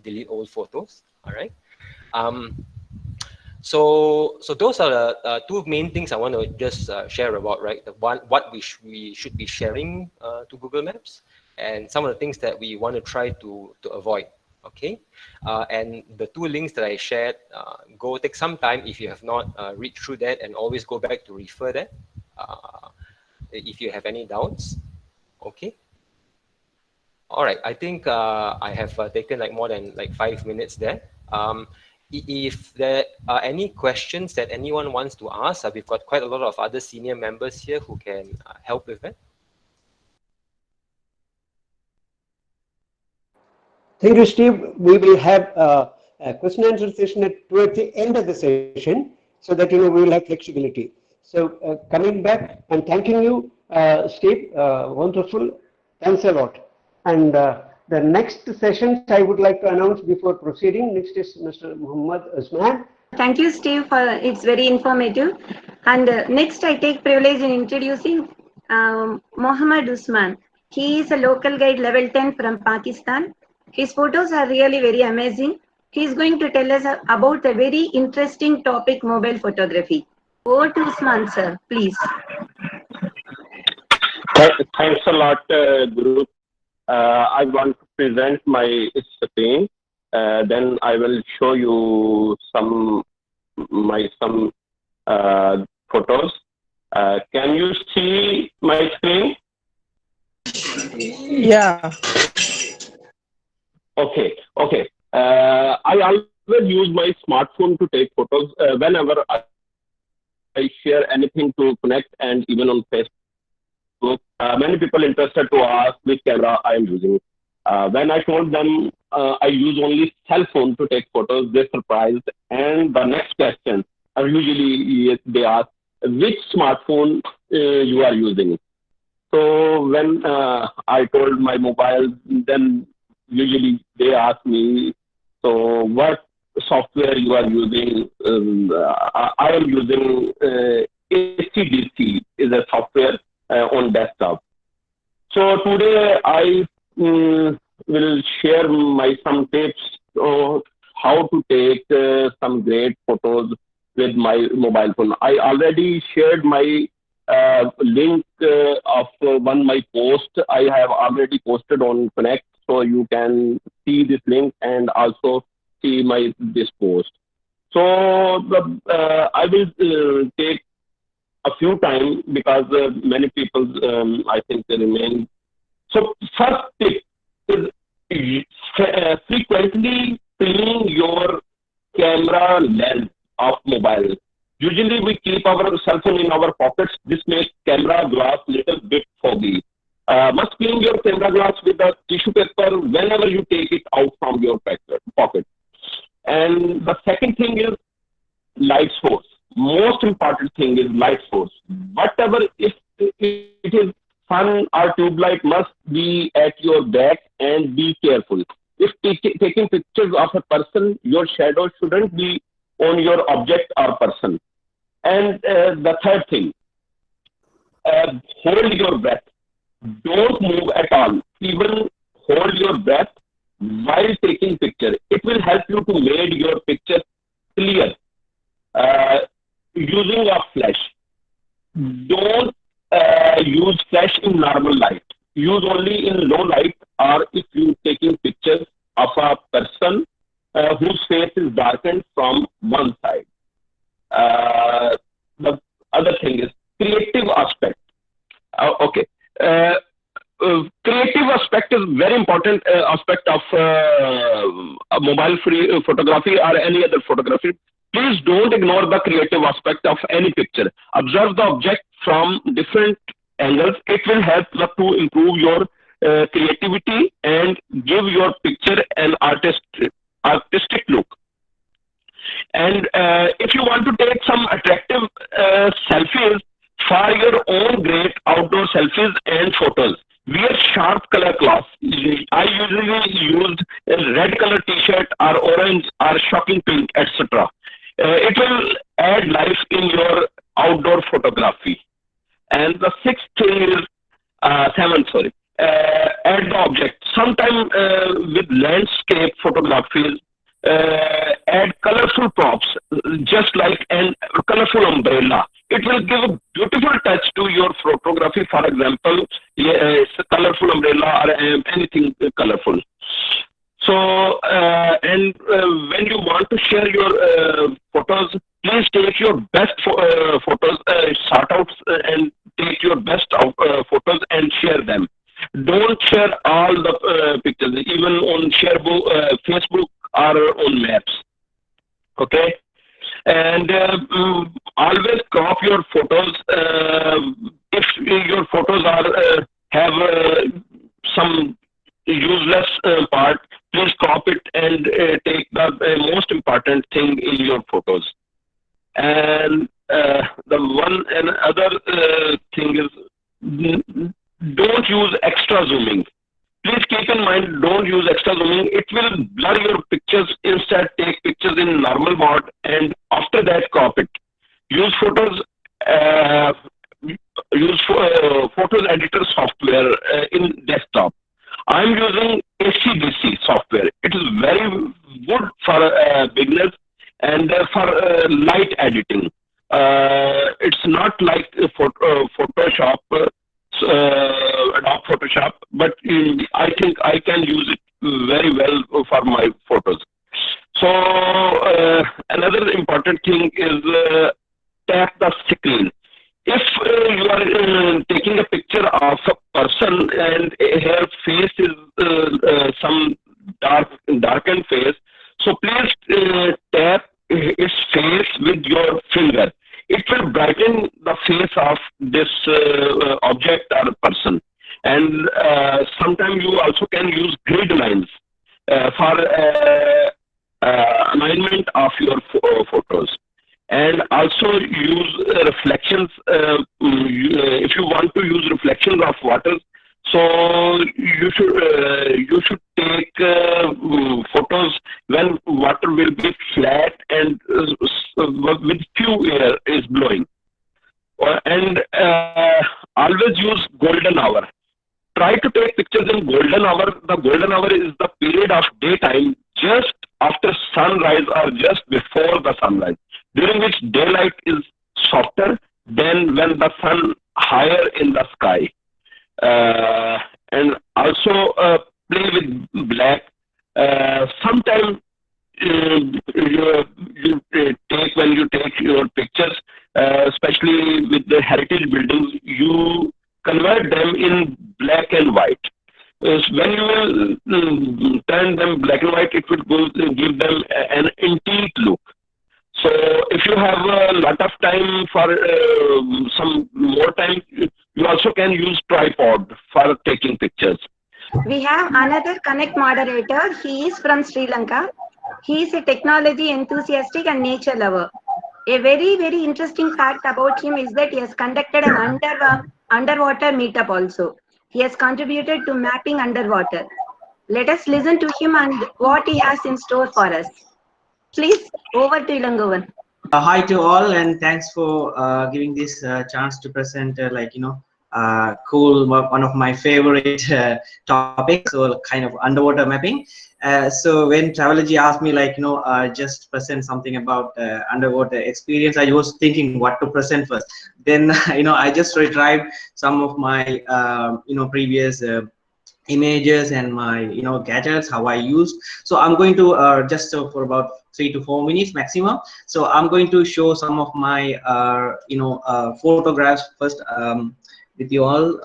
delete old photos. All right. So those are the two main things I want to just share about, right? The one, what we should be sharing to Google Maps, and some of the things that we want to try to avoid. Okay, and the two links that I shared, go take some time if you have not read through that, and always go back to refer that if you have any doubts. Okay. All right, I think I have taken like more than like 5 minutes there. If there are any questions that anyone wants to ask, we've got quite a lot of other senior members here who can help with it. Thank you, Steve. We will have a question and answer session towards the end of the session, so that we will have flexibility. So coming back and thanking you, Steve. Wonderful. Thanks a lot. And the next sessions I would like to announce before proceeding. Next is Mr. Muhammad Usman. Thank you, Steve, for it's very informative. And next, I take privilege in introducing Mohammad Usman. He is a local guide level 10 from Pakistan. His photos are really very amazing. He is going to tell us about a very interesting topic, mobile photography. Over to Usman, sir, please. Thanks a lot, Guru. I want to present my screen. Then I will show you some photos. Can you see my screen? Yeah. Okay. I always use my smartphone to take photos whenever I share anything to connect, and even on Facebook. Many people interested to ask which camera I am using. When I told them I use only cell phone to take photos, they surprised. And the next question, usually they ask which smartphone you are using. So when I told my mobile, then usually they ask me, so what software you are using? I am using ACDC is a software on desktop. So today I will share some tips on how to take some great photos with my mobile phone. I already shared my link of one my post. I have already posted on Connect, so you can see this link and also see this post. So I will take a few time because many people I think they remain. So first tip is frequently clean your camera lens of mobile. Usually we keep our cell phone in our pockets. This makes camera glass little bit foggy. Must clean your camera glass with a tissue paper whenever you take it out from your pocket. And the second thing is light source. Most important thing is light source. Whatever, if it is sun or tube light, must be at your back, and be careful. If taking pictures of a person, your shadow shouldn't be on your object or person. And the third thing, hold your breath. Don't move at all. Even hold your breath while taking picture. It will help you to make your picture clear. Using a flash. Don't use flash in normal light. Use only in low light, or if you taking pictures of a person whose face is darkened from one side. The other thing is creative aspect. Okay. creative aspect is very important aspect of a mobile free photography or any other photography. Please don't ignore the creative aspect of any picture. Observe the object from different angles. It will help to improve your creativity and give your picture an artistic look. And if you want to take some attractive selfies for your own great outdoor selfies and photos, wear sharp color class. I usually use a red color t-shirt or orange or shocking pink, etc. It will add life in your outdoor photography. And the sixth thing is, add the object. Sometimes with landscape photographies, add colorful props, just like a colorful umbrella. It will give a beautiful touch to your photography. For example, it's a colorful umbrella or anything colorful. So, when you want to share your photos, please take your best photos, sort out and take your best photos and share them. Don't share all the pictures, even on Facebook or on maps. Okay, and always crop your photos. If your photos are have some useless part, please crop it and take the most important thing in your photos. And other thing is, don't use extra zooming. Please keep in mind, don't use extra zooming. It will blur your pictures. Instead, take pictures in normal mode and after that crop it. Use Photos editor software in desktop. I'm using ACDC software. It is very good for beginners and for light editing. It's not like Photoshop, Adobe Photoshop, but I think I can use it very well for my photos. So another important thing is tap the screen. If you are taking a picture of a person and her face is some darkened face, so please tap its face with your finger. It will brighten the face of this object or person. And sometimes you also can use grid lines for alignment of your photos. And also use reflections. If you want to use reflections of water, so you should take photos when water will be flat and with few air is blowing. And always use golden hour. Try to take pictures in golden hour. The golden hour is the period of daytime just after sunrise or just before the sunrise, during which daylight is softer than when the sun higher in the sky. And also play with black. Sometimes you take, when you take your pictures, especially with the heritage buildings, you convert them in black and white. When you will turn them black and white, it will give them an antique look. So if you have a lot of time for some more time, you also can use tripod for taking pictures. We have another Connect moderator. He is from Sri Lanka. He is a technology enthusiastic and nature lover. A very, very interesting fact about him is that he has conducted an underwater meetup also. He has contributed to mapping underwater. Let us listen to him and what he has in store for us. Please, over to Ilangovan. Hi to all, and thanks for giving this chance to present cool, one of my favorite topics, so kind of underwater mapping. So when Travelogy asked me just present something about underwater experience, I was thinking what to present first. Then I just retrieved some of my previous images and my gadgets, how I used. So I'm going to just for about 3 to 4 minutes maximum. So I'm going to show some of my photographs first with you all.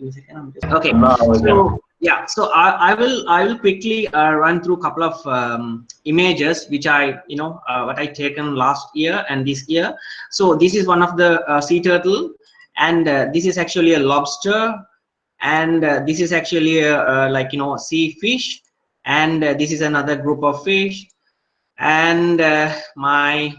Okay. So yeah, so I will quickly run through a couple of images which what I taken last year and this year. So this is one of the sea turtle, and this is actually a lobster, and this is actually a sea fish, and this is another group of fish, and my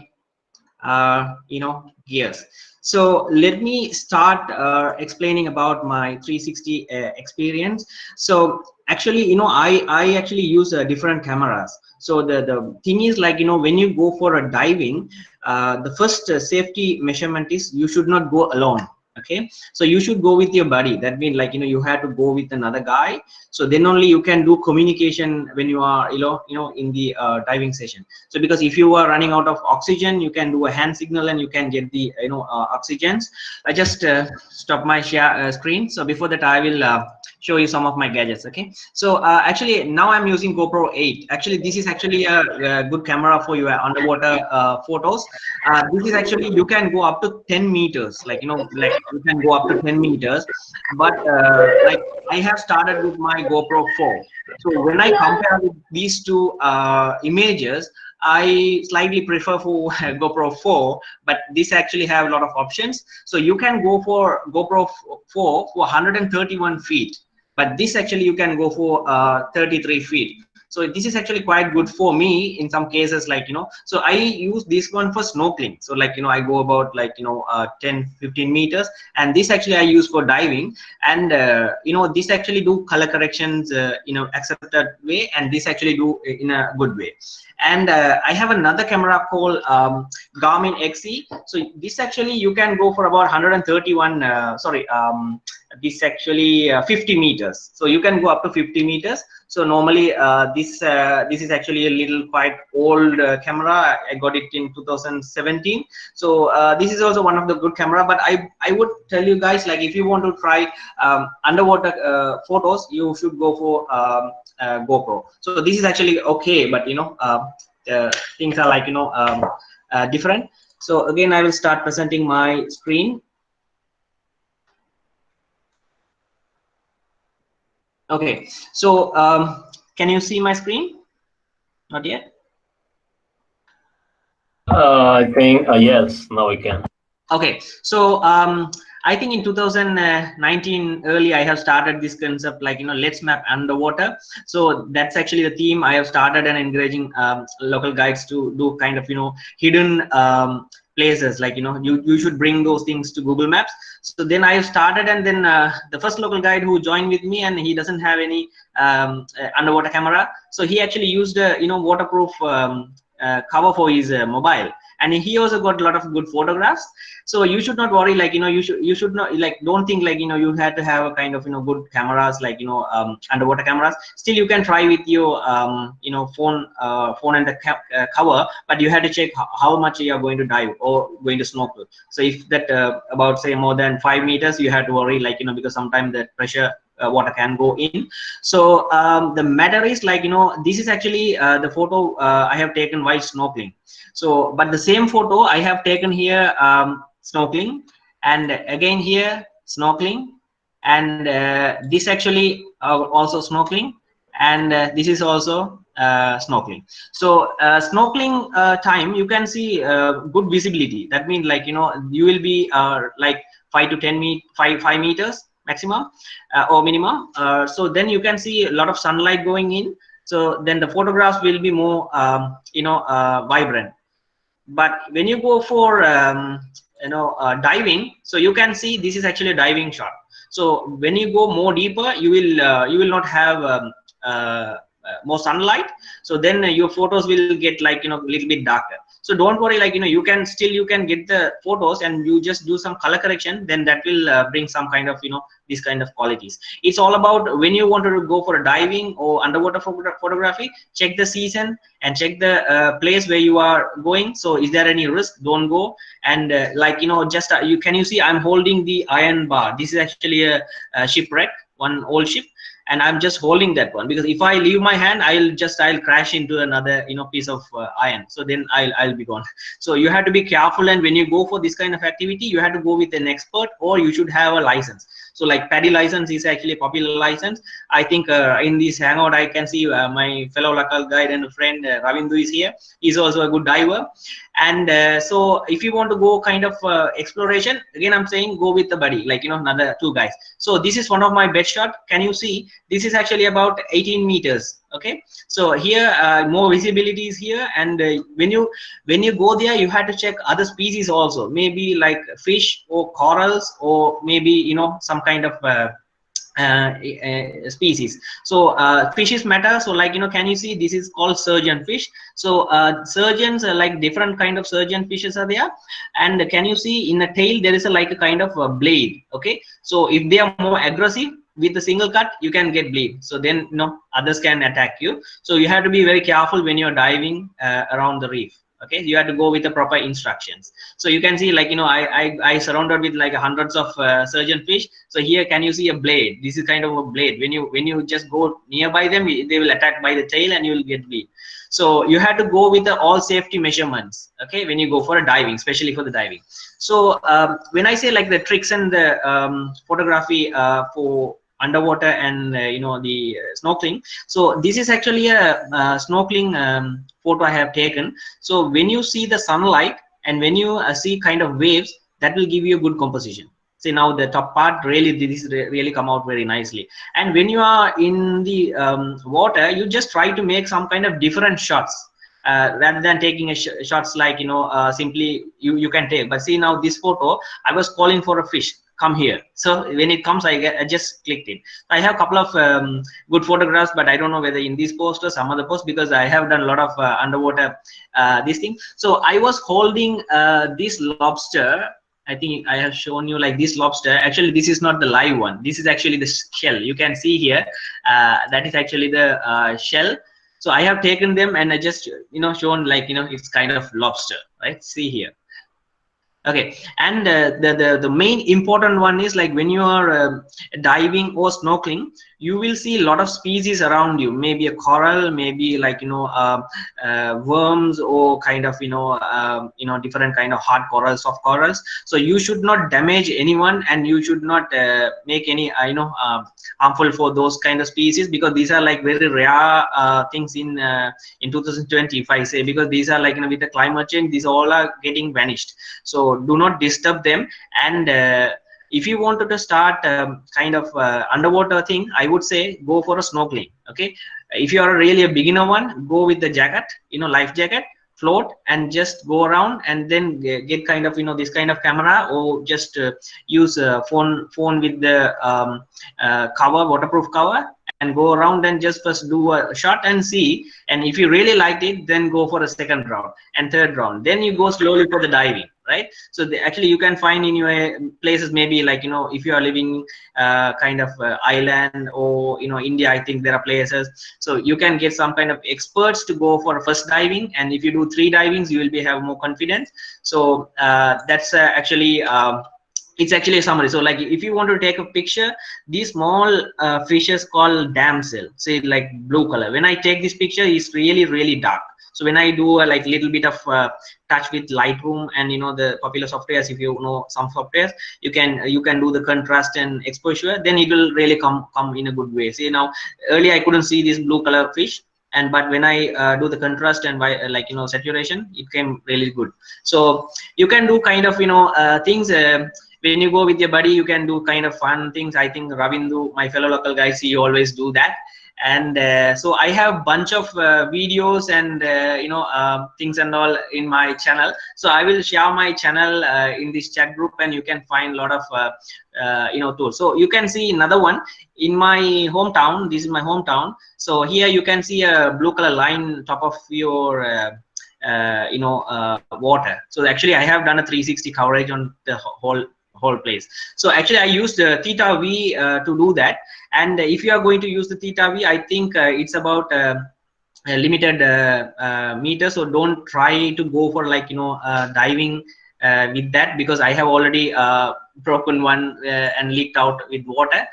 gears. So let me start explaining about my 360 experience. So actually, I actually use different cameras. So the thing is, like, when you go for a diving, the first safety measurement is you should not go alone. Okay, so you should go with your buddy. That means, like, you have to go with another guy, so then only you can do communication when you are in the diving session. So because if you are running out of oxygen, you can do a hand signal and you can get the oxygens. I just stop my share screen. So before that, I will show you some of my gadgets. Okay, so actually now I'm using GoPro 8. Actually, this is actually a good camera for your underwater photos. This is actually, you can go up to 10 meters, like you can go up to 10 meters, but like I have started with my GoPro 4. So when I compare with these two images, I slightly prefer for GoPro 4, but this actually have a lot of options. So you can go for GoPro 4 for 131 feet, but this actually you can go for 33 feet. So this is actually quite good for me in some cases, like, so I use this one for snorkeling. So, like, I go about, like, 10-15 meters, and this actually I use for diving, and this actually do color corrections accepted way, and this actually do in a good way. And I have another camera called Garmin XE. So this actually you can go for about 131 this actually 50 meters. So you can go up to 50 meters. So normally this is actually a little quite old camera. I got it in 2017. So this is also one of the good camera, but I would tell you guys, like, if you want to try underwater photos, you should go for GoPro. So this is actually okay, but things are, like, different. So again, I will start presenting my screen. Okay, so can you see my screen? Not yet. I think yes, now we can. Okay, so I think in 2019 early, I have started this concept, like, let's map underwater. So that's actually the theme I have started, and encouraging local guides to do kind of hidden places, like, you should bring those things to Google Maps. So then I started, and then the first local guide who joined with me, and he doesn't have any underwater camera, so he actually used a waterproof cover for his mobile, and he also got a lot of good photographs. So you should not worry, like, you should not, like, don't think, like, you had to have a kind of good cameras, like, underwater cameras. Still you can try with your phone and the cover, but you have to check how much you are going to dive or going to snorkel. So if that about, say, more than 5 meters, you have to worry, like, because sometimes the pressure water can go in. So the matter is, like, this is actually the photo I have taken while snorkeling. So, but the same photo I have taken here snorkeling, and again here snorkeling, and this actually also snorkeling, and this is also snorkeling. So snorkeling time, you can see good visibility. That means, like, you will be like 5 meters maximum or minimum. So then you can see a lot of sunlight going in. So then the photographs will be more vibrant. But when you go for diving, so you can see this is actually a diving shot. So when you go more deeper, you will not have more sunlight. So then your photos will get, like, a little bit darker. So don't worry, like, you can get the photos, and you just do some color correction, then that will bring some kind of this kind of qualities. It's all about, when you want to go for a diving or underwater photography, check the season and check the place where you are going. So is there any risk? Don't go. And like, just you see I'm holding the iron bar. This is actually a shipwreck, one old ship, and I'm just holding that one, because if I leave my hand, I'll crash into another piece of iron. So then I'll be gone. So you have to be careful, and when you go for this kind of activity, you have to go with an expert, or you should have a license. So like PADI license is actually a popular license. I think in this hangout I can see my fellow local guide and friend Ravindu is here. He's also a good diver. And so if you want to go kind of exploration, again I'm saying go with the buddy, like another 2 guys. So this is one of my best shot. Can you see this is actually about 18 meters? Okay, so here more visibility is here, and when you go there you have to check other species also, maybe like fish or corals, or maybe some kind of species. So fishes matter. So like can you see this is called surgeon fish? So surgeons like different kind of surgeon fishes are there, and can you see in the tail there is like a kind of a blade. Okay, so if they are more aggressive with a single cut, you can get bleed, so then others can attack you. So you have to be very careful when you're diving around the reef. Okay, you have to go with the proper instructions. So you can see like I surrounded with like hundreds of surgeon fish. So here can you see a blade? This is kind of a blade. When you just go nearby them, they will attack by the tail and you will get bleed. So you have to go with the all safety measurements, okay, when you go for a diving, especially for the diving. So when I say like the tricks and the photography for underwater and the snorkeling, so this is actually a snorkeling photo I have taken. So when you see the sunlight and when you see kind of waves, that will give you a good composition. See now the top part really, this really come out very nicely. And when you are in the water, you just try to make some kind of different shots rather than taking a shots like simply you can take. But see now this photo, I was calling for a fish, come here. So when it comes, I just clicked it. I have a couple of good photographs, but I don't know whether in this post or some other post, because I have done a lot of underwater this thing. So I was holding this lobster. I think I have shown you like this lobster. Actually, this is not the live one. This is actually the shell. You can see here. That is actually the shell. So I have taken them and I just shown like it's kind of lobster, right? See here. Okay, and the main important one is like when you are diving or snorkeling, you will see a lot of species around you, maybe a coral, maybe like worms, or kind of different kind of hard corals, soft corals. So you should not damage anyone, and you should not make any harmful for those kind of species, because these are like very rare things in 2020, if I say, because these are like with the climate change, these all are getting vanished. So do not disturb them. And if you wanted to start kind of underwater thing, I would say go for a snorkeling. Okay, if you are really a beginner one, go with the jacket, life jacket, float and just go around, and then get kind of this kind of camera, or just use a phone with the cover, waterproof cover, and go around and just first do a shot and see. And if you really liked it, then go for a second round and third round, then you go slowly for the diving, right? So actually you can find in your places, maybe like if you are living kind of island, or India, I think there are places, so you can get some kind of experts to go for first diving, and if you do 3 divings, you will be have more confidence. So that's actually it's actually a summary. So like if you want to take a picture, these small fishes called damsel, say like blue color, when I take this picture, it's really dark. So when I do like little bit of touch with Lightroom and the popular softwares, if you know some softwares, you can do the contrast and exposure, then it will really come in a good way. See now earlier I couldn't see this blue color fish, but when I do the contrast and like saturation, it came really good. So you can do kind of things when you go with your buddy. You can do kind of fun things. I think Ravindu, my fellow local guys, he always do that. And so I have bunch of videos and things and all in my channel. So I will share my channel in this chat group, and you can find a lot of tools. So you can see another one in my hometown. This is my hometown. So here you can see a blue color line top of your water. So actually I have done a 360 coverage on the whole place. So actually I used theta V to do that. And if you are going to use the theta V, I think it's about a limited meter. So don't try to go for like diving with that, because I have already broken one and leaked out with water.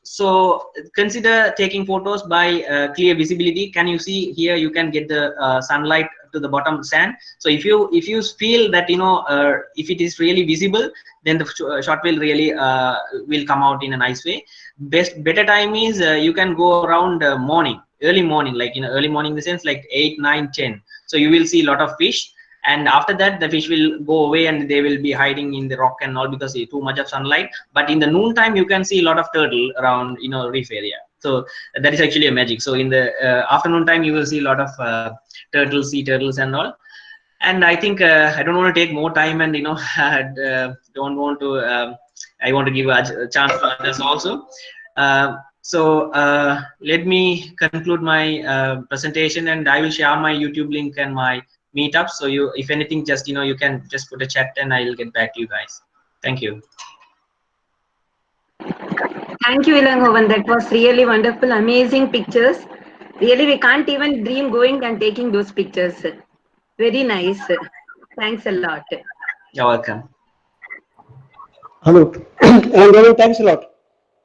So consider taking photos by clear visibility. Can you see here? You can get the sunlight to the bottom sand. So if you feel that if it is really visible, then the shot will really will come out in a nice way. Better time is you can go around morning, early morning, like early morning in the sense like 8, 9, 10. So you will see a lot of fish, and after that the fish will go away and they will be hiding in the rock and all because too much of sunlight. But in the noon time you can see a lot of turtle around reef area. So that is actually a magic. So in the afternoon time you will see a lot of turtles, sea turtles and all. And I think I don't want to take more time, and don't want to I want to give a chance to others also. Let me conclude my presentation, and I will share my YouTube link and my Meetup. So if anything, just you can just put a chat and I will get back to you guys. Thank you. Thank you, Ilangovan. That was really wonderful, amazing pictures. Really, we can't even dream going and taking those pictures. Very nice. Thanks a lot. You're welcome. Hello. And thanks a lot.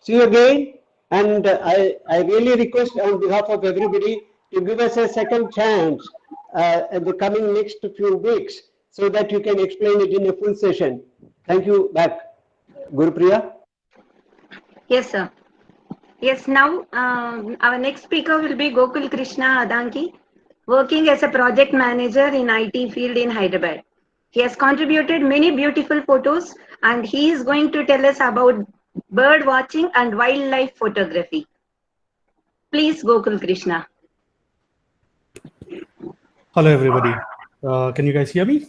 See you again. And I really request on behalf of everybody to give us a second chance in the coming next few weeks so that you can explain it in a full session. Thank you back. Gurupriya? Yes, sir. Yes, now our next speaker will be Gokul Krishna Adanki, working as a project manager in IT field in Hyderabad. He has contributed many beautiful photos, and he is going to tell us about bird watching and wildlife photography. Please, Gokul Krishna. Hello, everybody. Can you guys hear me?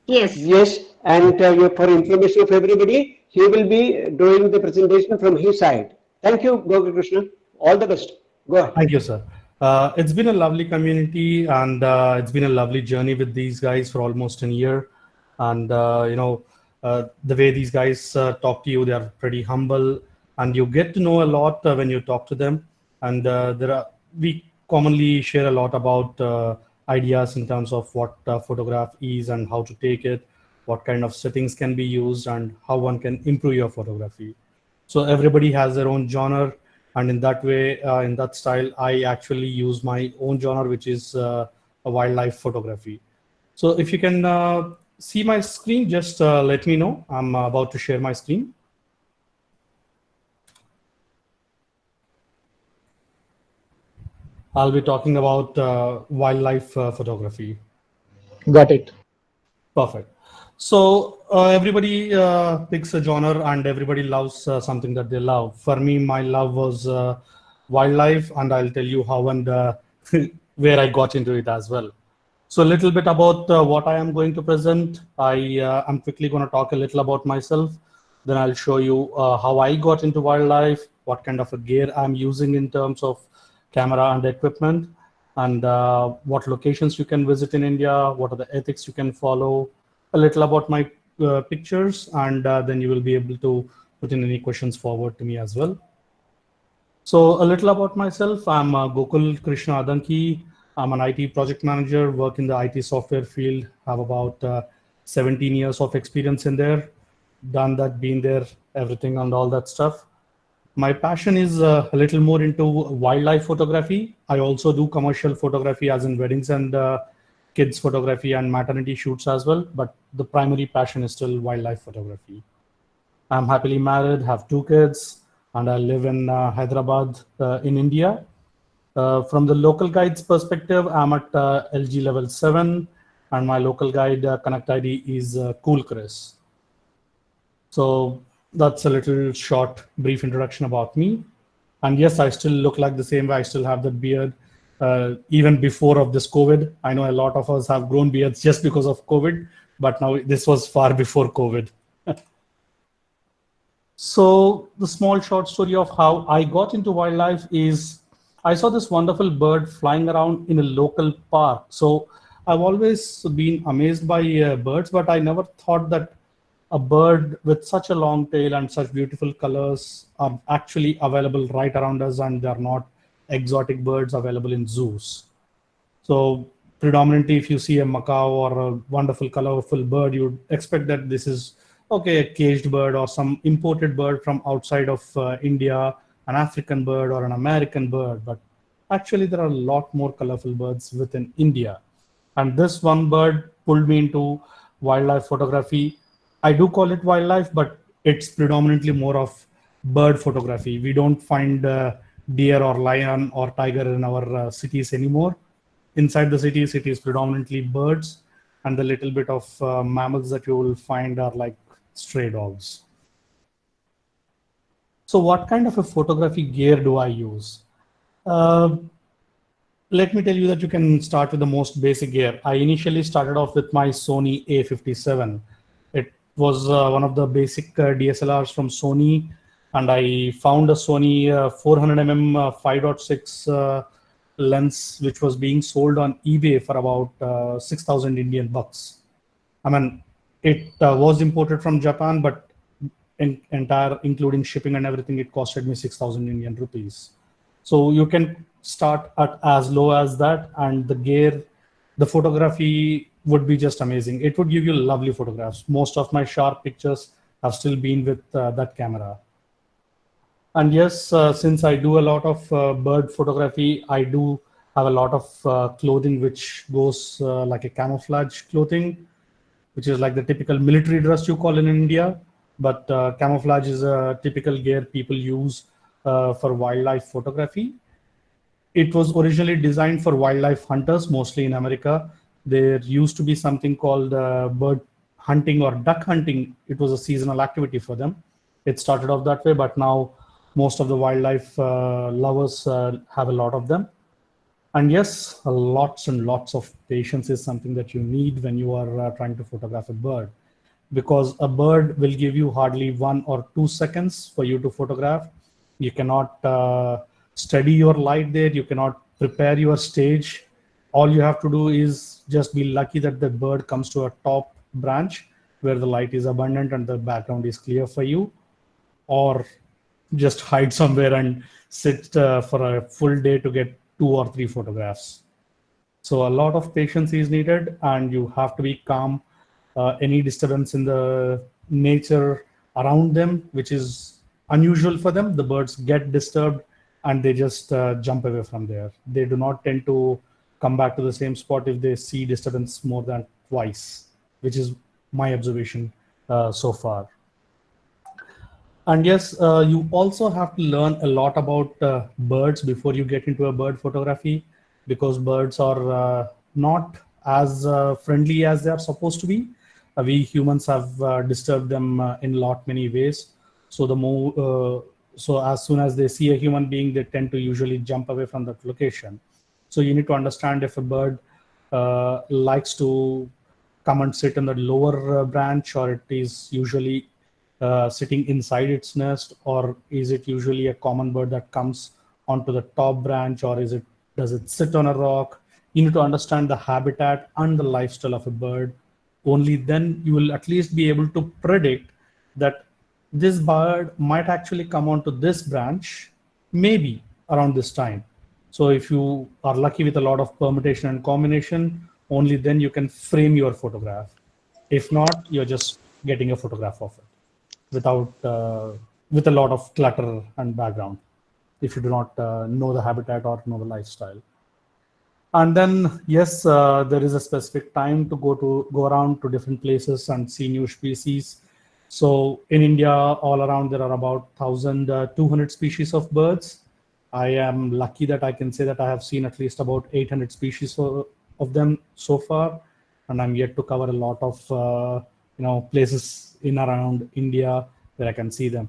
Yes. Yes, and for information of everybody, he will be doing the presentation from his side. Thank you, Gokul Krishna. All the best. Go ahead. Thank you, sir. It's been a lovely community, and it's been a lovely journey with these guys for almost a year. And the way these guys talk to you, they are pretty humble, and you get to know a lot when you talk to them. And we commonly share a lot about ideas in terms of what photograph is and how to take it, what kind of settings can be used, and how one can improve your photography. So everybody has their own genre, and in that way, in that style, I actually use my own genre, which is a wildlife photography. So if you can see my screen, just let me know. I'm about to share my screen. I'll be talking about wildlife photography. Got it. Perfect. So everybody picks a genre, and everybody loves something that they love. For me, my love was wildlife, and I'll tell you how and where I got into it as well. So a little bit about what I am going to present. I'm quickly going to talk a little about myself. Then I'll show you how I got into wildlife, what kind of a gear I'm using in terms of camera and equipment, and what locations you can visit in India, what are the ethics you can follow, a little about my pictures, and then you will be able to put in any questions forward to me as well. So a little about myself. I'm Gokul Krishna Adanki. I'm an IT project manager, work in the IT software field, have about 17 years of experience in there, done that, been there, everything and all that stuff. My passion is a little more into wildlife photography. I also do commercial photography, as in weddings and kids photography and maternity shoots as well. But the primary passion is still wildlife photography. I'm happily married, have 2 kids, and I live in Hyderabad in India. From the local guide's perspective, I'm at LG level 7, and my local guide connect ID is Cool Chris. So that's a little short, brief introduction about me. And yes, I still look like the same way. I still have that beard even before of this COVID. I know a lot of us have grown beards just because of COVID, but now this was far before COVID. So the small short story of how I got into wildlife is I saw this wonderful bird flying around in a local park. So I've always been amazed by birds, but I never thought that a bird with such a long tail and such beautiful colors are actually available right around us, and they're not exotic birds available in zoos. So predominantly, if you see a macaw or a wonderful colorful bird, you'd expect that this is okay, a caged bird or some imported bird from outside of India, an African bird or an American bird, but actually there are a lot more colorful birds within India. And this one bird pulled me into wildlife photography. I do call it wildlife, but it's predominantly more of bird photography. We don't find deer or lion or tiger in our cities anymore. Inside the cities, it is predominantly birds, and the little bit of mammals that you will find are like stray dogs. So what kind of a photography gear do I use? Uh, Let me tell you that you can start with the most basic gear. I initially started off with my Sony A57. It was one of the basic DSLRs from Sony, and I found a Sony 400mm 5.6 lens, which was being sold on eBay for about 6,000 Indian bucks. I mean, it was imported from Japan, but entire, including shipping and everything, it costed me 6,000 Indian rupees. So you can start at as low as that, and the gear, the photography would be just amazing. It would give you lovely photographs. Most of my sharp pictures have still been with that camera. And yes, since I do a lot of bird photography, I do have a lot of clothing which goes like a camouflage clothing, which is like the typical military dress you call in India. But camouflage is a typical gear people use for wildlife photography. It was originally designed for wildlife hunters, mostly in America. There used to be something called bird hunting or duck hunting. It was a seasonal activity for them. It started off that way, but now most of the wildlife lovers have a lot of them. And yes, lots and lots of patience is something that you need when you are trying to photograph a bird, because a bird will give you hardly 1 or 2 seconds for you to photograph. You cannot study your light there. You cannot prepare your stage. All you have to do is just be lucky that the bird comes to a top branch where the light is abundant and the background is clear for you, or just hide somewhere and sit for a full day to get 2 or 3 photographs. So a lot of patience is needed, and you have to be calm. Any disturbance in the nature around them, which is unusual for them, the birds get disturbed and they just jump away from there. They do not tend to come back to the same spot if they see disturbance more than twice, which is my observation so far. And yes, you also have to learn a lot about birds before you get into a bird photography, because birds are not as friendly as they are supposed to be. We humans have disturbed them in many ways. So so as soon as they see a human being, they tend to usually jump away from that location. So you need to understand if a bird likes to come and sit in the lower branch, or it is usually sitting inside its nest, or is it usually a common bird that comes onto the top branch, or does it sit on a rock? You need to understand the habitat and the lifestyle of a bird. Only then you will at least be able to predict that this bird might actually come onto this branch, maybe around this time. So if you are lucky with a lot of permutation and combination, only then you can frame your photograph. If not, you're just getting a photograph of it without with a lot of clutter and background, if you do not know the habitat or know the lifestyle. And then yes, there is a specific time to go around to different places and see new species. So in India, all around there are about 1,200 species of birds. I am lucky that I can say that I have seen at least about 800 species of them so far, and I'm yet to cover a lot of places in around India where I can see them.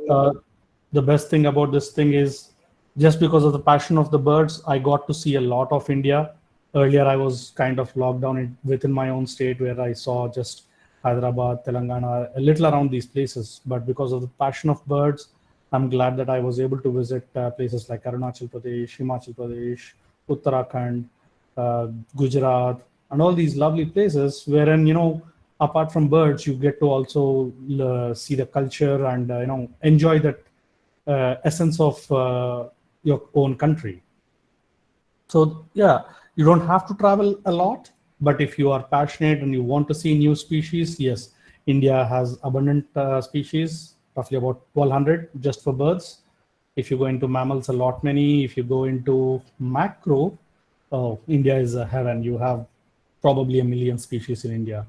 The best thing about this thing is, just because of the passion of the birds, I got to see a lot of India. Earlier, I was kind of locked down within my own state, where I saw just Hyderabad, Telangana, a little around these places. But because of the passion of birds, I'm glad that I was able to visit places like Arunachal Pradesh, Himachal Pradesh, Uttarakhand, Gujarat, and all these lovely places wherein, apart from birds, you get to also see the culture and enjoy that essence of your own country. So yeah, you don't have to travel a lot, but if you are passionate and you want to see new species, yes, India has abundant species, roughly about 1200 just for birds. If you go into mammals, a lot many. If you go into macro, oh, India is a heaven. You have probably 1 million species in India.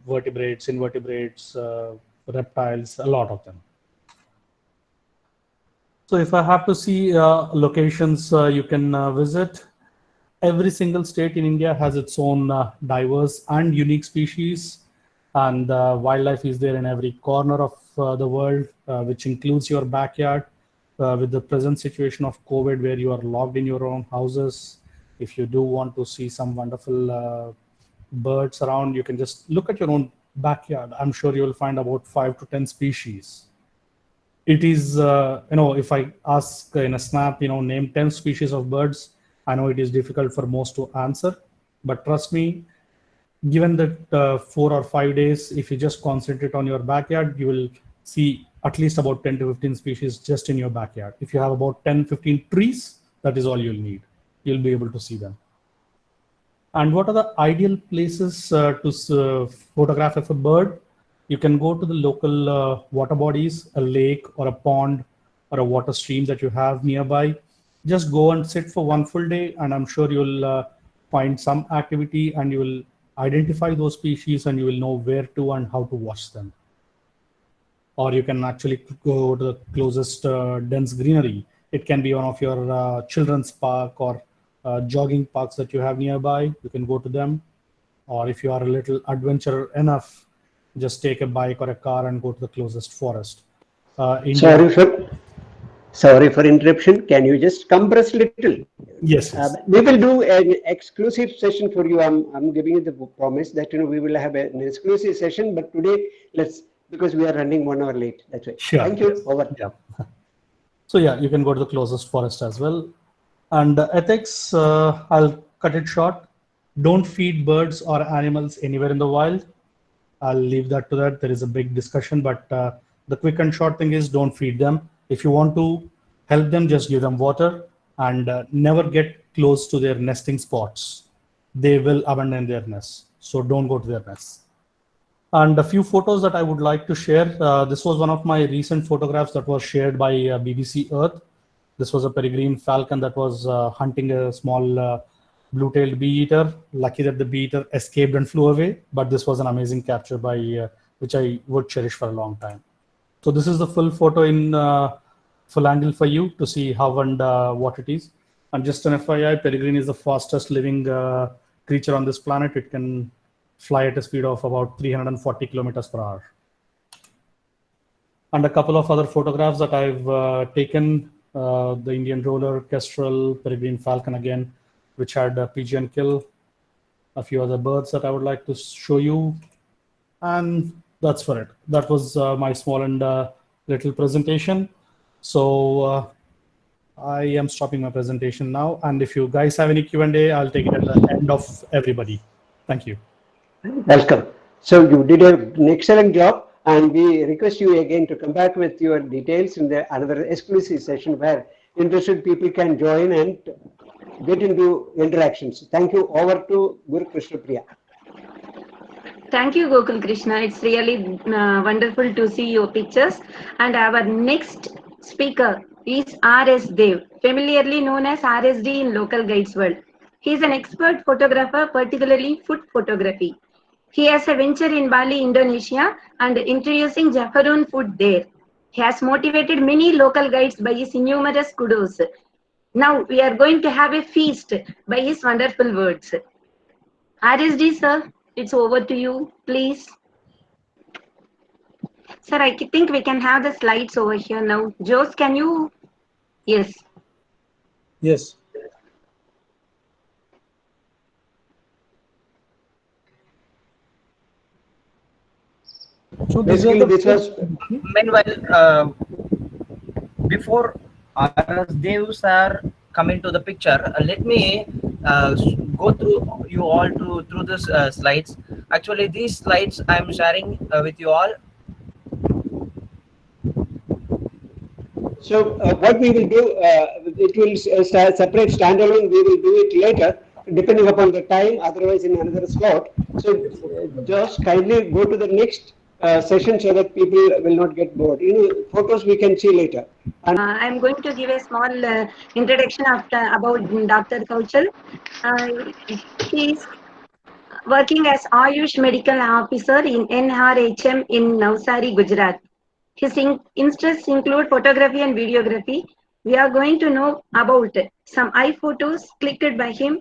Vertebrates, invertebrates, reptiles, a lot of them. So if I have to see locations you can visit, every single state in India has its own diverse and unique species, and wildlife is there in every corner of the world, which includes your backyard. With the present situation of COVID, where you are locked in your own houses, if you do want to see some wonderful birds around, you can just look at your own backyard. I'm sure you will find about 5 to 10 species. It is, if I ask in a snap, name 10 species of birds, I know it is difficult for most to answer, but trust me, given that 4 or 5 days, if you just concentrate on your backyard, you will see at least about 10 to 15 species just in your backyard. If you have about 10, 15 trees, that is all you'll need. You'll be able to see them. And what are the ideal places to photograph of a bird? You can go to the local water bodies, a lake or a pond or a water stream that you have nearby. Just go and sit for one full day, and I'm sure you'll find some activity, and you will identify those species, and you will know where to and how to watch them. Or you can actually go to the closest dense greenery. It can be one of your children's park or jogging parks that you have nearby. You can go to them. Or if you are a little adventurer enough, just take a bike or a car and go to the closest forest. Sorry for interruption. Can you just compress little? Yes. We will do an exclusive session for you. I'm giving you the promise that we will have an exclusive session. But today, because we are running 1 hour late. That's right. Sure. Thank you. Over. Yeah. So yeah, you can go to the closest forest as well. And ethics, I'll cut it short. Don't feed birds or animals anywhere in the wild. I'll leave that to that. There is a big discussion, but the quick and short thing is don't feed them. If you want to help them, just give them water, and never get close to their nesting spots. They will abandon their nests. So don't go to their nests. And a few photos that I would like to share. This was one of my recent photographs that was shared by BBC Earth. This was a peregrine falcon that was hunting a small blue-tailed bee-eater. Lucky that the bee-eater escaped and flew away, but this was an amazing capture by which I would cherish for a long time. So this is the full photo in full angle for you to see how and what it is. And just an FYI, peregrine is the fastest living creature on this planet. It can fly at a speed of about 340 kilometers per hour. And a couple of other photographs that I've taken, the Indian roller, kestrel, peregrine falcon again, which had a pigeon kill, a few other birds that I would like to show you. And that's for it. That was my small and little presentation. So I am stopping my presentation now. And if you guys have any Q&A, I'll take it at the end of everybody. Thank you. Welcome. So you did an excellent job, and we request you again to come back with your details in another exclusive session where interested people can join and get into interactions. Thank you. Over to Guru Krishna Priya. Thank you, Gokul Krishna. It's really wonderful to see your pictures. And our next speaker is R.S. Dev, familiarly known as RSD in local guides world. He is an expert photographer, particularly food photography. He has a venture in Bali, Indonesia, and introducing Jafaroon food there. He has motivated many local guides by his numerous kudos. Now we are going to have a feast by his wonderful words. RSD, sir, it's over to you, please. Sir, I think we can have the slides over here now. Jose, can you? Yes. Yes. So this was meanwhile before RS Dev sir coming to the picture, let me go through you all through this slides. Actually, these slides I am sharing with you all. So what we will do, it will separate standalone. We will do it later, depending upon the time. Otherwise, in another slot. So just kindly go to the next session so that people will not get bored. Photos we can see later. And I'm going to give a small introduction about Dr. Kaushal. He is working as Ayush Medical Officer in NRHM in Navsari, Gujarat. His interests include photography and videography. We are going to know about some eye photos clicked by him,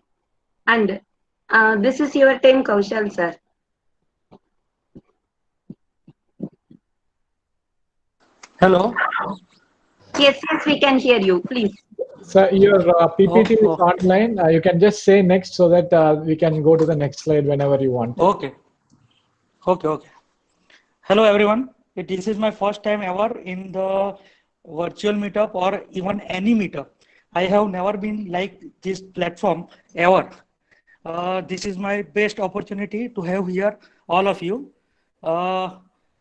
and this is your time, Kaushal, sir. Hello. Yes, yes, we can hear you. Please. So your PPT is Oh. online. You can just say next so that we can go to the next slide whenever you want. Okay. Okay. Hello, everyone. This is my first time ever in the virtual meetup or even any meetup. I have never been like this platform ever. This is my best opportunity to have here all of you.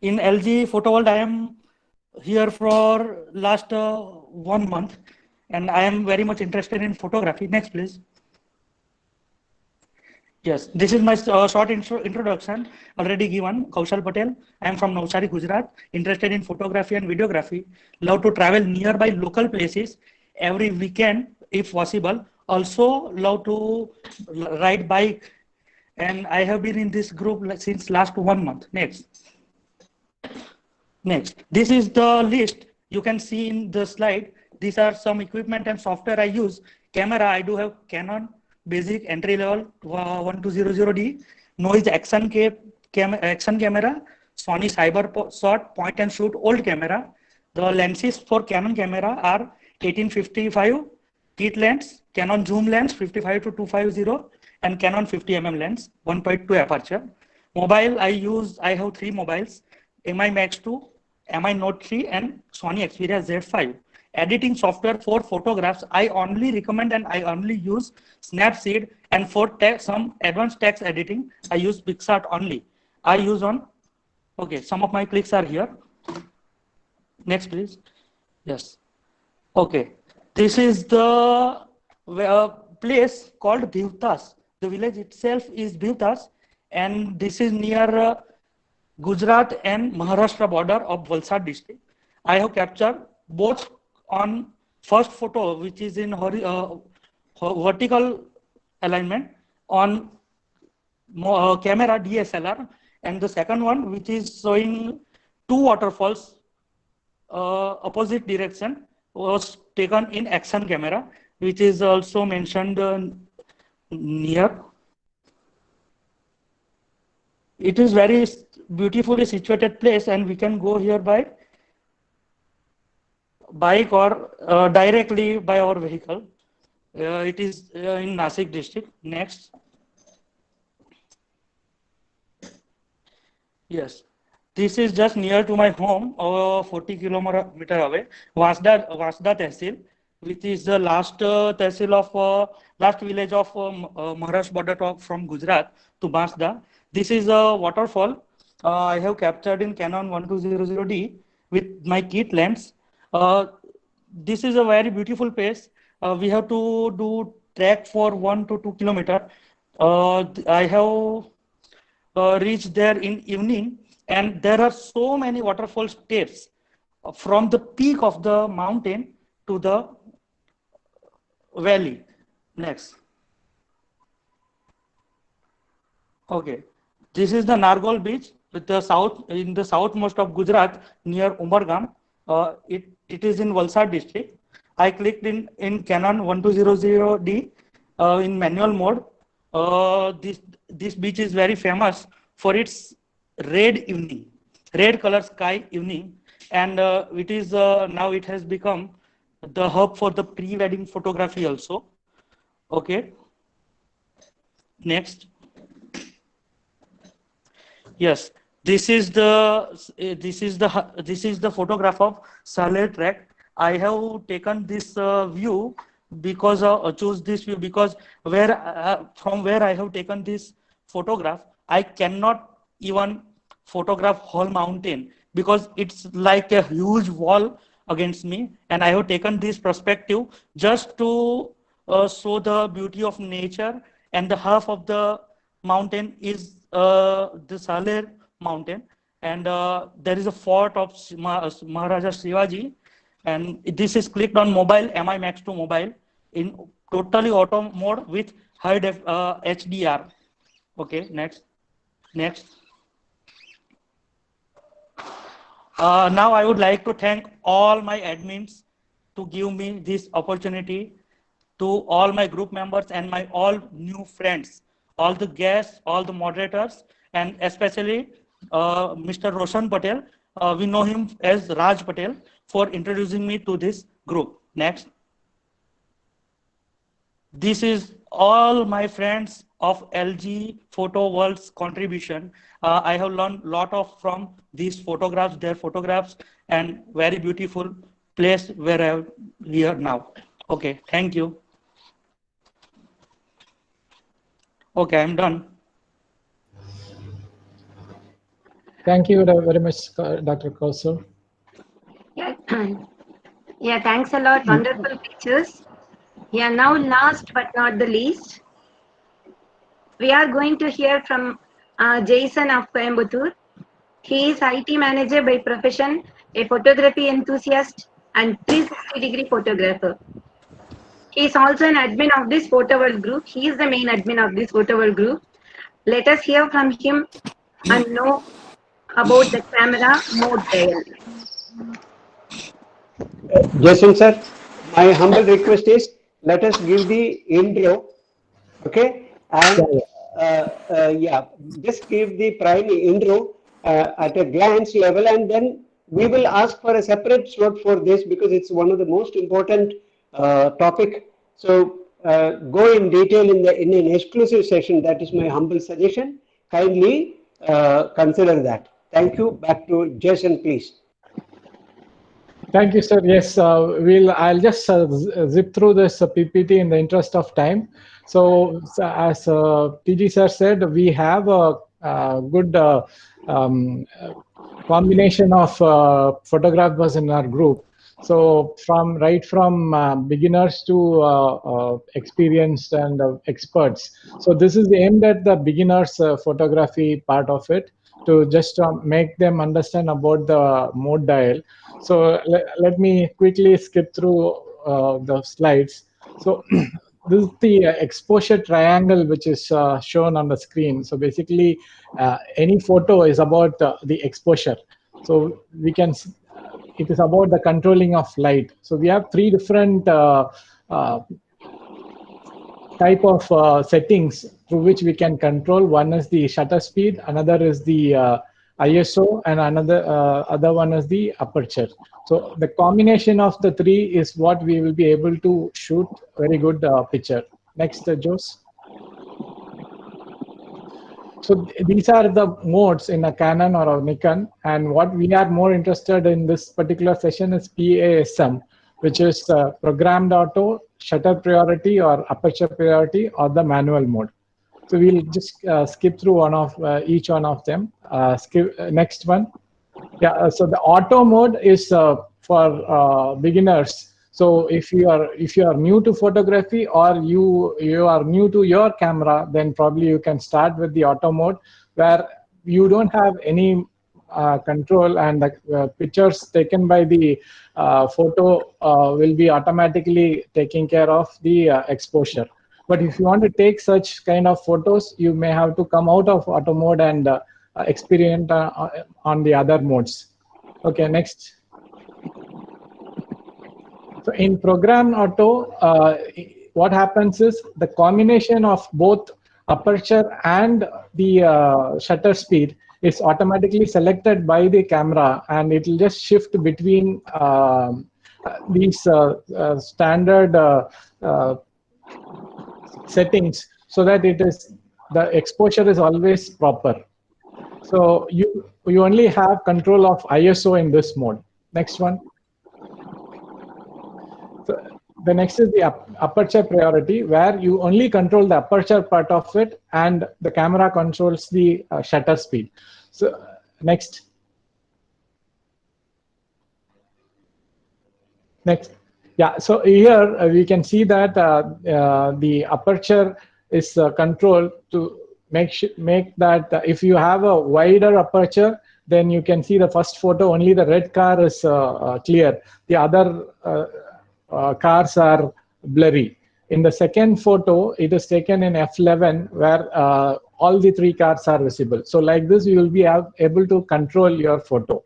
In LG Photo World, I am here for last 1 month, and I am very much interested in photography. Next, please. Yes, this is my short introduction already given. Kaushal Patel. I am from Navsari, Gujarat. Interested in photography and videography. Love to travel nearby local places every weekend if possible. Also love to ride bike. And I have been in this group since last 1 month. Next. This is the list you can see in the slide. These are some equipment and software I use. Camera, I do have Canon basic entry level 1200D, noise action camera, Sony Cyber Shot point and shoot old camera. The lenses for Canon camera are 1855 kit lens, Canon zoom lens 55 to 250, and Canon 50mm lens 1.2 aperture. Mobile I have 3 mobiles, MI Max 2, MI Note 3, and Sony Xperia Z5. Editing software for photographs, I only recommend and I only use Snapseed, and for some advanced text editing, I use PixArt only. I use on, okay, some of my clicks are here. Next, please. Yes. Okay. This is the place called Bhivtas. The village itself is Bhivtas, and this is near Gujarat and Maharashtra border of Valsad district. I have captured both on first photo, which is in vertical alignment on camera DSLR, and the second one, which is showing 2 waterfalls opposite direction, was taken in action camera, which is also mentioned near. It is very beautifully situated place, and we can go here by bike or directly by our vehicle. It is in Nasik district. Next. Yes, this is just near to my home, 40 kilometer away. Vasda Tehsil, which is the last tehsil of last village of Maharashtra border from Gujarat to Vasda. This is a waterfall. I have captured in Canon 1200D with my kit lens. This is a very beautiful place. We have to do trek for 1 to 2 kilometer. I have reached there in evening, and there are so many waterfall steps from the peak of the mountain to the valley. Next. Okay. This is the Nargol beach with the in the southmost of Gujarat near Umargam. It is in Valsad district. I clicked in Canon 1200D in manual mode. This beach is very famous for its red color sky evening, and it is now it has become the hub for the pre-wedding photography also. Okay. Next. Yes, this is the photograph of Saleh Trek. I have taken this view because choose this view because from where I have taken this photograph, I cannot even photograph whole mountain because it's like a huge wall against me, and I have taken this perspective just to show the beauty of nature, and the half of the mountain is the Saleh mountain, and there is a fort of Maharaja Shivaji, and this is clicked on mobile, MI Max 2 mobile, in totally auto mode with high HDR. Okay, next. Now I would like to thank all my admins to give me this opportunity, to all my group members and my all new friends, all the guests, all the moderators, and especially Mr. Roshan Patel. We know him as Raj Patel, for introducing me to this group. Next. This is all my friends of LG Photo World's contribution. I have learned a lot from these photographs, their photographs, and very beautiful place where I am here now. Okay, thank you. Okay, I'm done. Thank you very much, Dr. Kausar. Yeah, yeah, thanks a lot. Wonderful pictures. Yeah, now last but not the least, we are going to hear from Jason of Coimbatore. He is IT manager by profession, a photography enthusiast, and 360-degree photographer. He is also an admin of this Photo World group. He is the main admin of this Photo World group. Let us hear from him and know about the camera mode dial. Jason sir, my humble request is let us give the intro, okay, and yeah, just give the prime intro at a glance level, and then we will ask for a separate slot for this because it's one of the most important topic. So go in detail in an exclusive session. That is my humble suggestion. Kindly consider that. Thank you. Back to Jason, please. Thank you, sir. Yes, I'll just zip through this PPT in the interest of time. So as TG sir said, we have a good combination of photographers in our group. So right from beginners to experienced and experts. So this is aimed at the beginners photography part of it, to just make them understand about the mode dial. So let me quickly skip through the slides. So this is the exposure triangle which is shown on the screen. So basically any photo is about the exposure. So we can, it is about the controlling of light. So we have three different type of settings through which we can control. One is the shutter speed, another is the ISO, and another other one is the aperture. So the combination of the three is what we will be able to shoot very good picture. Next, Jose. So these are the modes in a Canon or a Nikon, and what we are more interested in this particular session is PASM, which is programmed auto, shutter priority, or aperture priority, or the manual mode. So we'll just skip through each one of them. Next one. Yeah. So the auto mode is for beginners. So if you are new to photography, or you are new to your camera, then probably you can start with the auto mode, where you don't have any control, and the pictures taken by the photo will be automatically taking care of the exposure. But if you want to take such kind of photos, you may have to come out of auto mode and experiment on the other modes. Okay, next. So in program auto, what happens is the combination of both aperture and the shutter speed is automatically selected by the camera, and it will just shift between these standard settings, so that the exposure is always proper. So you only have control of ISO in this mode. Next one. So the next is the aperture priority, where you only control the aperture part of it, and the camera controls the shutter speed. So next. Yeah, so here we can see that the aperture is controlled to make that if you have a wider aperture, then you can see the first photo, only the red car is clear. The other cars are blurry. In the second photo, it is taken in f11 where all the 3 cars are visible. So like this, you will be able to control your photo.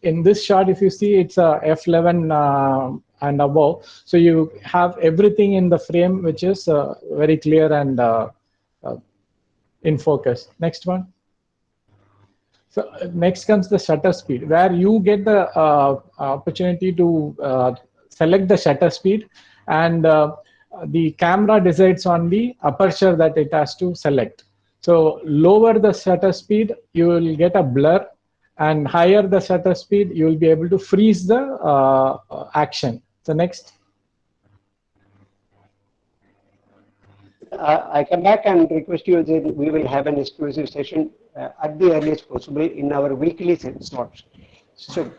In this shot, if you see, it's a f11 and above. So you have everything in the frame, which is very clear and in focus. Next one. So next comes the shutter speed, where you get the opportunity to select the shutter speed, and the camera decides on the aperture that it has to select. So lower the shutter speed, you will get a blur, and higher the shutter speed, you will be able to freeze the action. So next. I come back and request you that we will have an exclusive session at the earliest possible in our weekly slots. So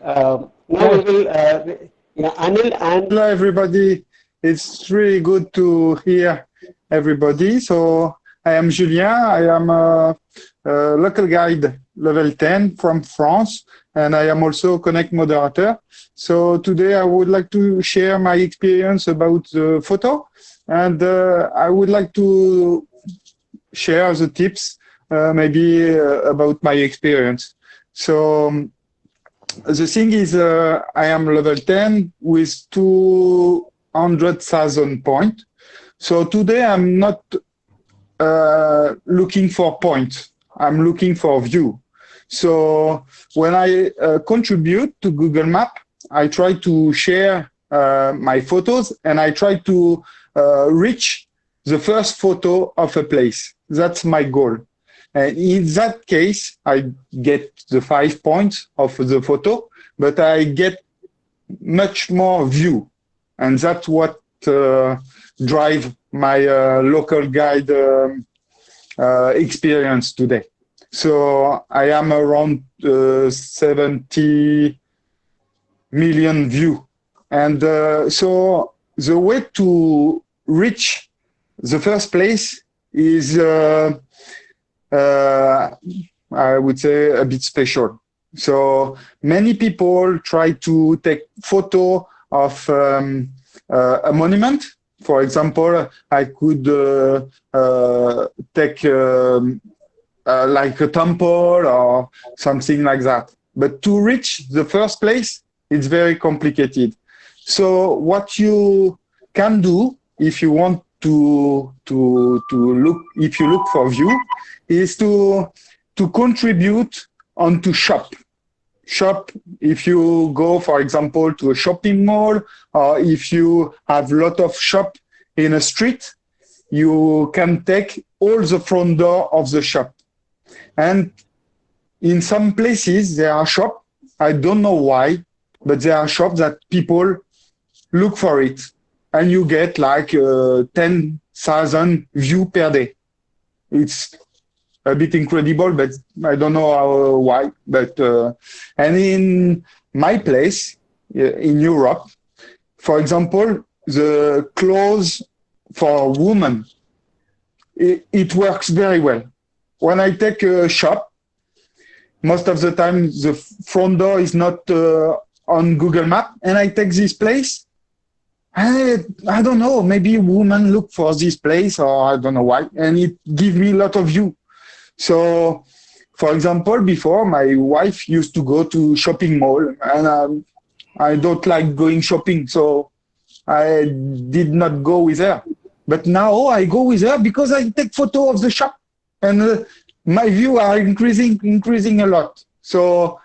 now we will, Anil and... Hello everybody, it's really good to hear everybody. So I am Julien, I am a local guide level 10 from France, and I am also Connect moderator. So today I would like to share my experience about the photo. And I would like to share the tips, maybe about my experience. So the thing is, I am level 10 with 200,000 points. So today I'm not looking for points. I'm looking for view. So when I contribute to Google Map, I try to share my photos, and I try to reach the first photo of a place. That's my goal. And in that case, I get the 5 points of the photo, but I get much more view. And that's what drive my local guide experience today. So I am around 70 million view. And so the way to reach the first place is, I would say, a bit special. So many people try to take photo of a monument. For example, I could take like a temple or something like that. But to reach the first place, it's very complicated. So what you can do if you want to look, if you look for view, is to contribute onto shop. If you go, for example, to a shopping mall, or if you have a lot of shop in a street, you can take all the front door of the shop. And in some places there are shops, I don't know why, but there are shops that people look for it, and you get like 10,000 views per day. It's a bit incredible, but I don't know why. But and in my place in Europe, for example, the clothes for women, it works very well. When I take a shop, most of the time the front door is not on Google Map, and I take this place. I don't know, maybe women look for this place, or I don't know why, and it gives me a lot of view. So, for example, before my wife used to go to shopping mall, and I don't like going shopping, so I did not go with her. But now I go with her because I take photo of the shop, and my view are increasing a lot. So,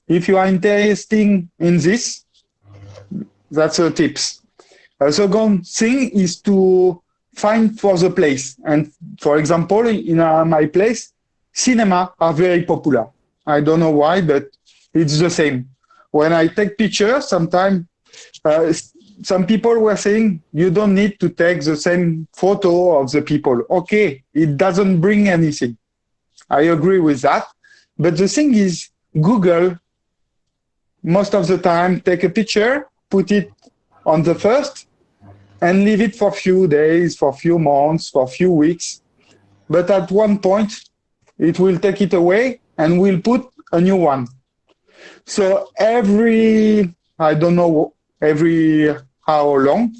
if you are interested in this, that's a tips. The second thing is to find for the place. And for example, in my place, cinema are very popular. I don't know why, but it's the same. When I take pictures, sometimes some people were saying, you don't need to take the same photo of the people. Okay, it doesn't bring anything. I agree with that. But the thing is, Google, most of the time, take a picture, put it on the first, and leave it for a few days, for a few months, for a few weeks. But at one point, it will take it away and will put a new one. So every, I don't know, every how long,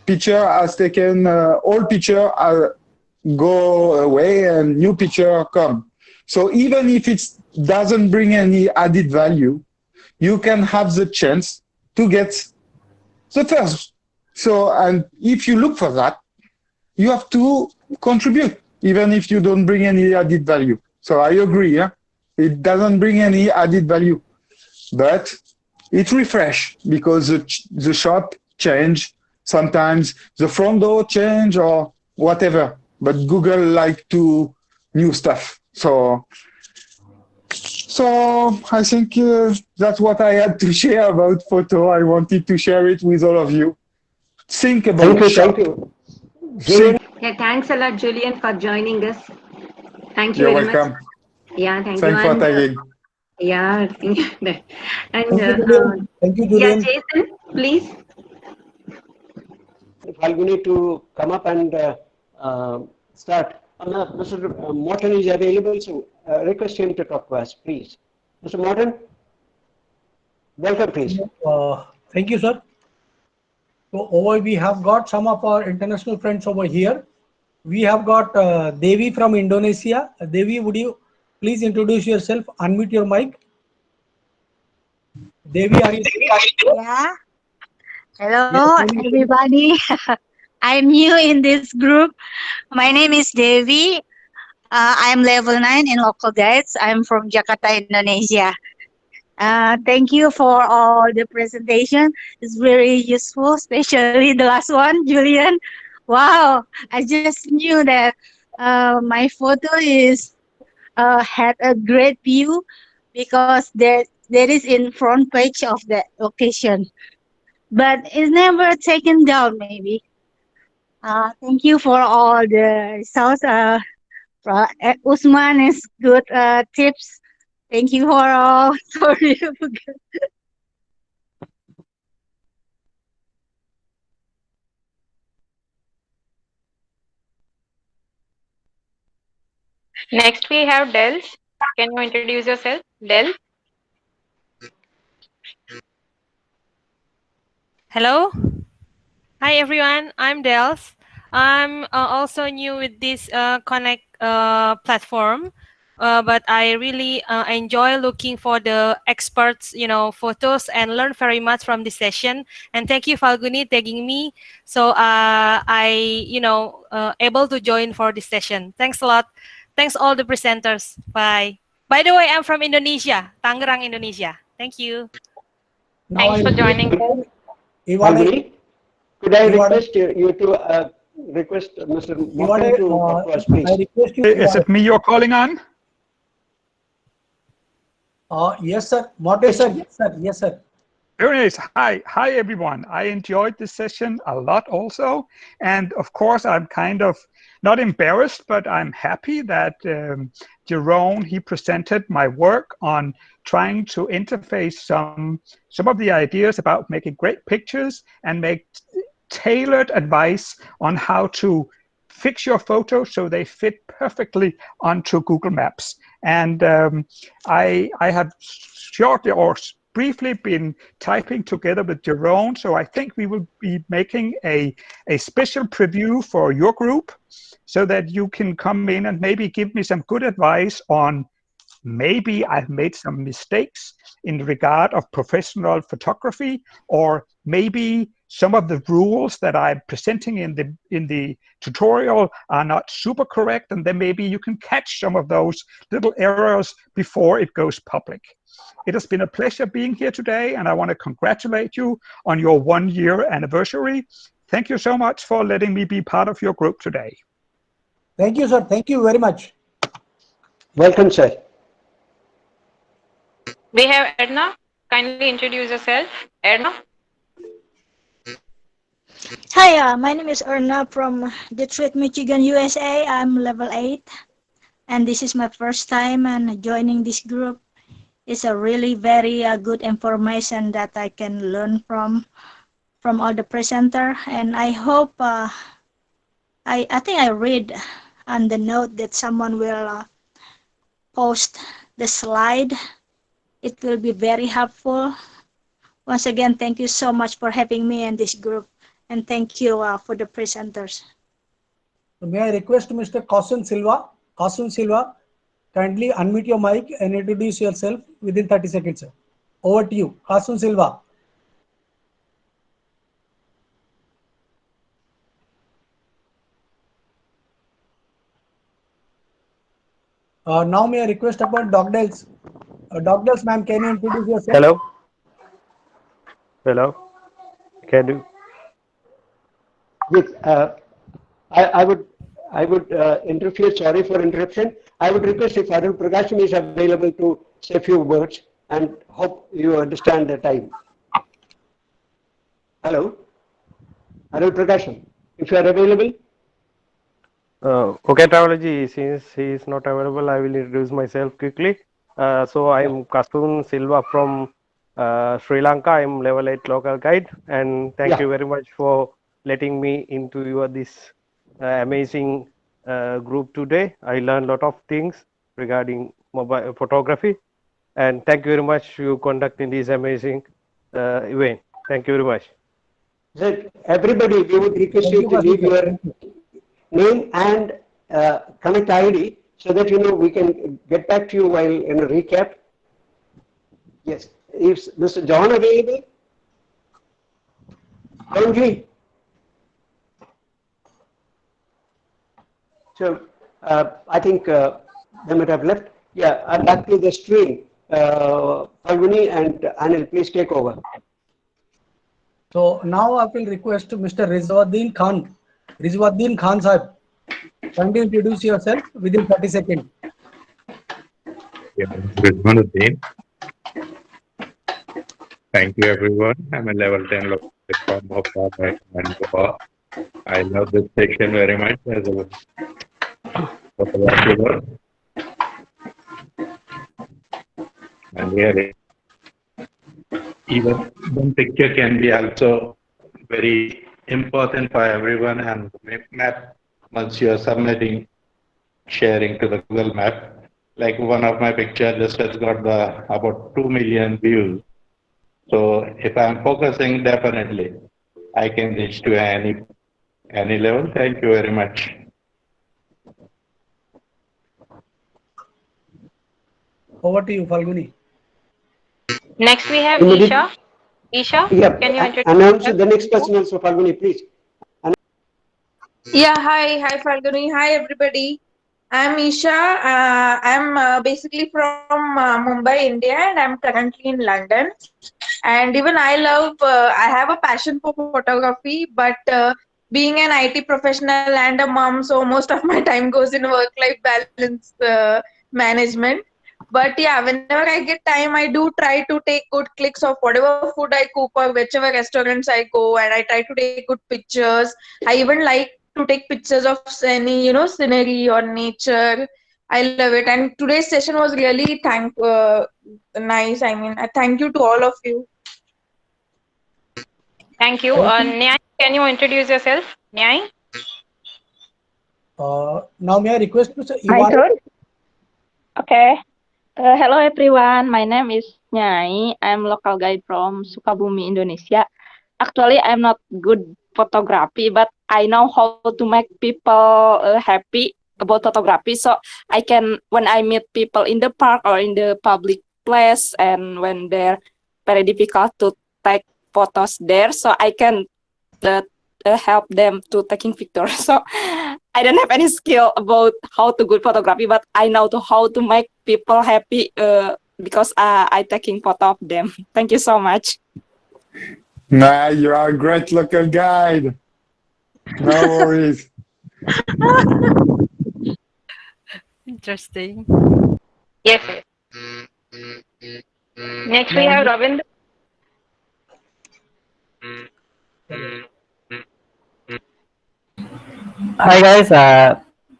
picture has taken, old picture go away and new picture come. So even if it doesn't bring any added value, you can have the chance to get the first. So, and if you look for that, you have to contribute, even if you don't bring any added value. So I agree, yeah? It doesn't bring any added value, but it refresh because the shop change, sometimes the front door change or whatever. But Google like to new stuff. So I think that's what I had to share about photo. I wanted to share it with all of you. Think about shop. Thank you. Think. Yeah, thanks a lot, Julian, for joining us. Thank you You're very much. welcome. Yeah, thank you. Thanks for And tagging. yeah, and Thank you, Julian. Thank you, yeah, Julian. Jason, please. Falguni to come up and start. Mr. Morton is available, so request him to talk to us, please. Mr. Morton, welcome, please. Thank you, sir. So over we have got some of our international friends over here. We have got Devi from Indonesia. Devi, would you please introduce yourself? Unmute your mic. Devi, are you there? Yeah. Yes, Hello, Devi. everybody. I'm new in this group. My name is Devi. I'm level 9 in local guides. I'm from Jakarta, Indonesia. Thank you for all the presentation. It's very useful, especially the last one, Julian. Wow, I just knew that my photo is had a great view because there is in front page of the location, but it's never taken down. Maybe. Thank you for all the results. Usman is good tips. Thank you for all. Sorry. Next, we have Del. Can you introduce yourself, Del? Hello. Hi everyone. I'm Dels. I'm also new with this Connect platform, but I really enjoy looking for the experts, photos and learn very much from this session. And thank you, Falguni, tagging me. So I, able to join for this session. Thanks a lot. Thanks all the presenters. Bye. By the way, I'm from Indonesia, Tangerang, Indonesia. Thank you. Now Thanks for joining. Falguni, could I request you to request Mr. Morton to talk to us, please? I request you. Is it me you're calling on? Yes, sir. Morton, sir. Yes, sir. Yes, sir. Very nice. Hi, everyone. I enjoyed this session a lot also. And of course, I'm kind of not embarrassed, but I'm happy that Jerome, he presented my work on trying to interface some of the ideas about making great pictures and make tailored advice on how to fix your photos so they fit perfectly onto Google Maps. And I have shortly or briefly been typing together with Jerome, so I think we will be making a special preview for your group so that you can come in and maybe give me some good advice on maybe I've made some mistakes in regard of professional photography, or maybe some of the rules that I'm presenting in the tutorial are not super correct, and then maybe you can catch some of those little errors before it goes public. It has been a pleasure being here today, and I want to congratulate you on your 1-year anniversary. Thank you so much for letting me be part of your group today. Thank you, sir. Thank you very much. Welcome, sir. We have Edna. Kindly introduce yourself. Edna. Hi, my name is Erna from Detroit, Michigan, USA. I'm level 8, and this is my first time and joining this group. It's a really very good information that I can learn from all the presenter, and I hope I think I read on the note that someone will post the slide It will be very helpful. Once again, thank you so much for having me in this group, and thank you for the presenters. May I request Mr. Kausun Silva? Kausun Silva, kindly unmute your mic and introduce yourself within 30 seconds, sir. Over to you, Kausun Silva. Now may I request upon Dogdales. Dogdales, ma'am, can you introduce yourself? Hello. Hello. Can you? Yes, I would interfere. Sorry for interruption. I would request if Arul Prakasham is available to say a few words, and hope you understand the time. Hello, Arul Prakasham, if you are available. Okay, Tavalji, since he is not available, I will introduce myself quickly. So I am Kasun Silva from Sri Lanka. I am level 8 local guide, and thank you very much for letting me into your this amazing group today. I learned a lot of things regarding mobile photography, and thank you very much you conducting this amazing event. Thank you very much. Everybody, we would request you to leave your name and connect ID so that we can get back to you while in a recap. Yes, is Mr. John available? Only. So I think they might have left. Yeah, back to the stream. Falguni and Anil, please take over. So now I will request Mr. Rizwaddin Khan. Rizwaddin Khan sahib, kindly introduce yourself within 30 seconds. Yeah, Rizwaddin. Thank you, everyone. I'm a level 10 local from Oka and Goa. I love this section very much as a photographer. And really, even one picture can be also very important for everyone, and map once you are submitting, sharing to the Google Map. Like one of my pictures just has got about 2 million views. So if I'm focusing, definitely I can reach to any level. Thank you very much. Over to you, Falguni. Next we have Isha. Isha, can you introduce Announce the next person also, Falguni, please. Yeah, hi Falguni, hi everybody. I'm Isha. I'm basically from Mumbai, India, and I'm currently in London. And even I have a passion for photography, but being an IT professional and a mom, so most of my time goes in work-life balance management. But yeah, whenever I get time, I do try to take good clicks of whatever food I cook or whichever restaurants I go, and I try to take good pictures. I even like to take pictures of any, scenery or nature. I love it. And today's session was really nice. I mean, I thank you to all of you. Thank you. Nyai, can you introduce yourself? Nyai? Now may I request Mr. My Ivan? turn? Okay. Hello everyone, my name is Nyai. I'm local guide from Sukabumi, Indonesia. Actually, I'm not good photography, but I know how to make people happy about photography. So I can, when I meet people in the park or in the public place, and when they're very difficult to take photos there, so I can help them to taking pictures. So I don't have any skill about how to good photography, but I know how to make people happy because I taking photo of them. Thank you so much. Nah, you are a great local guide. No worries. Interesting. Yes. Next we have Ravinder. Hi guys,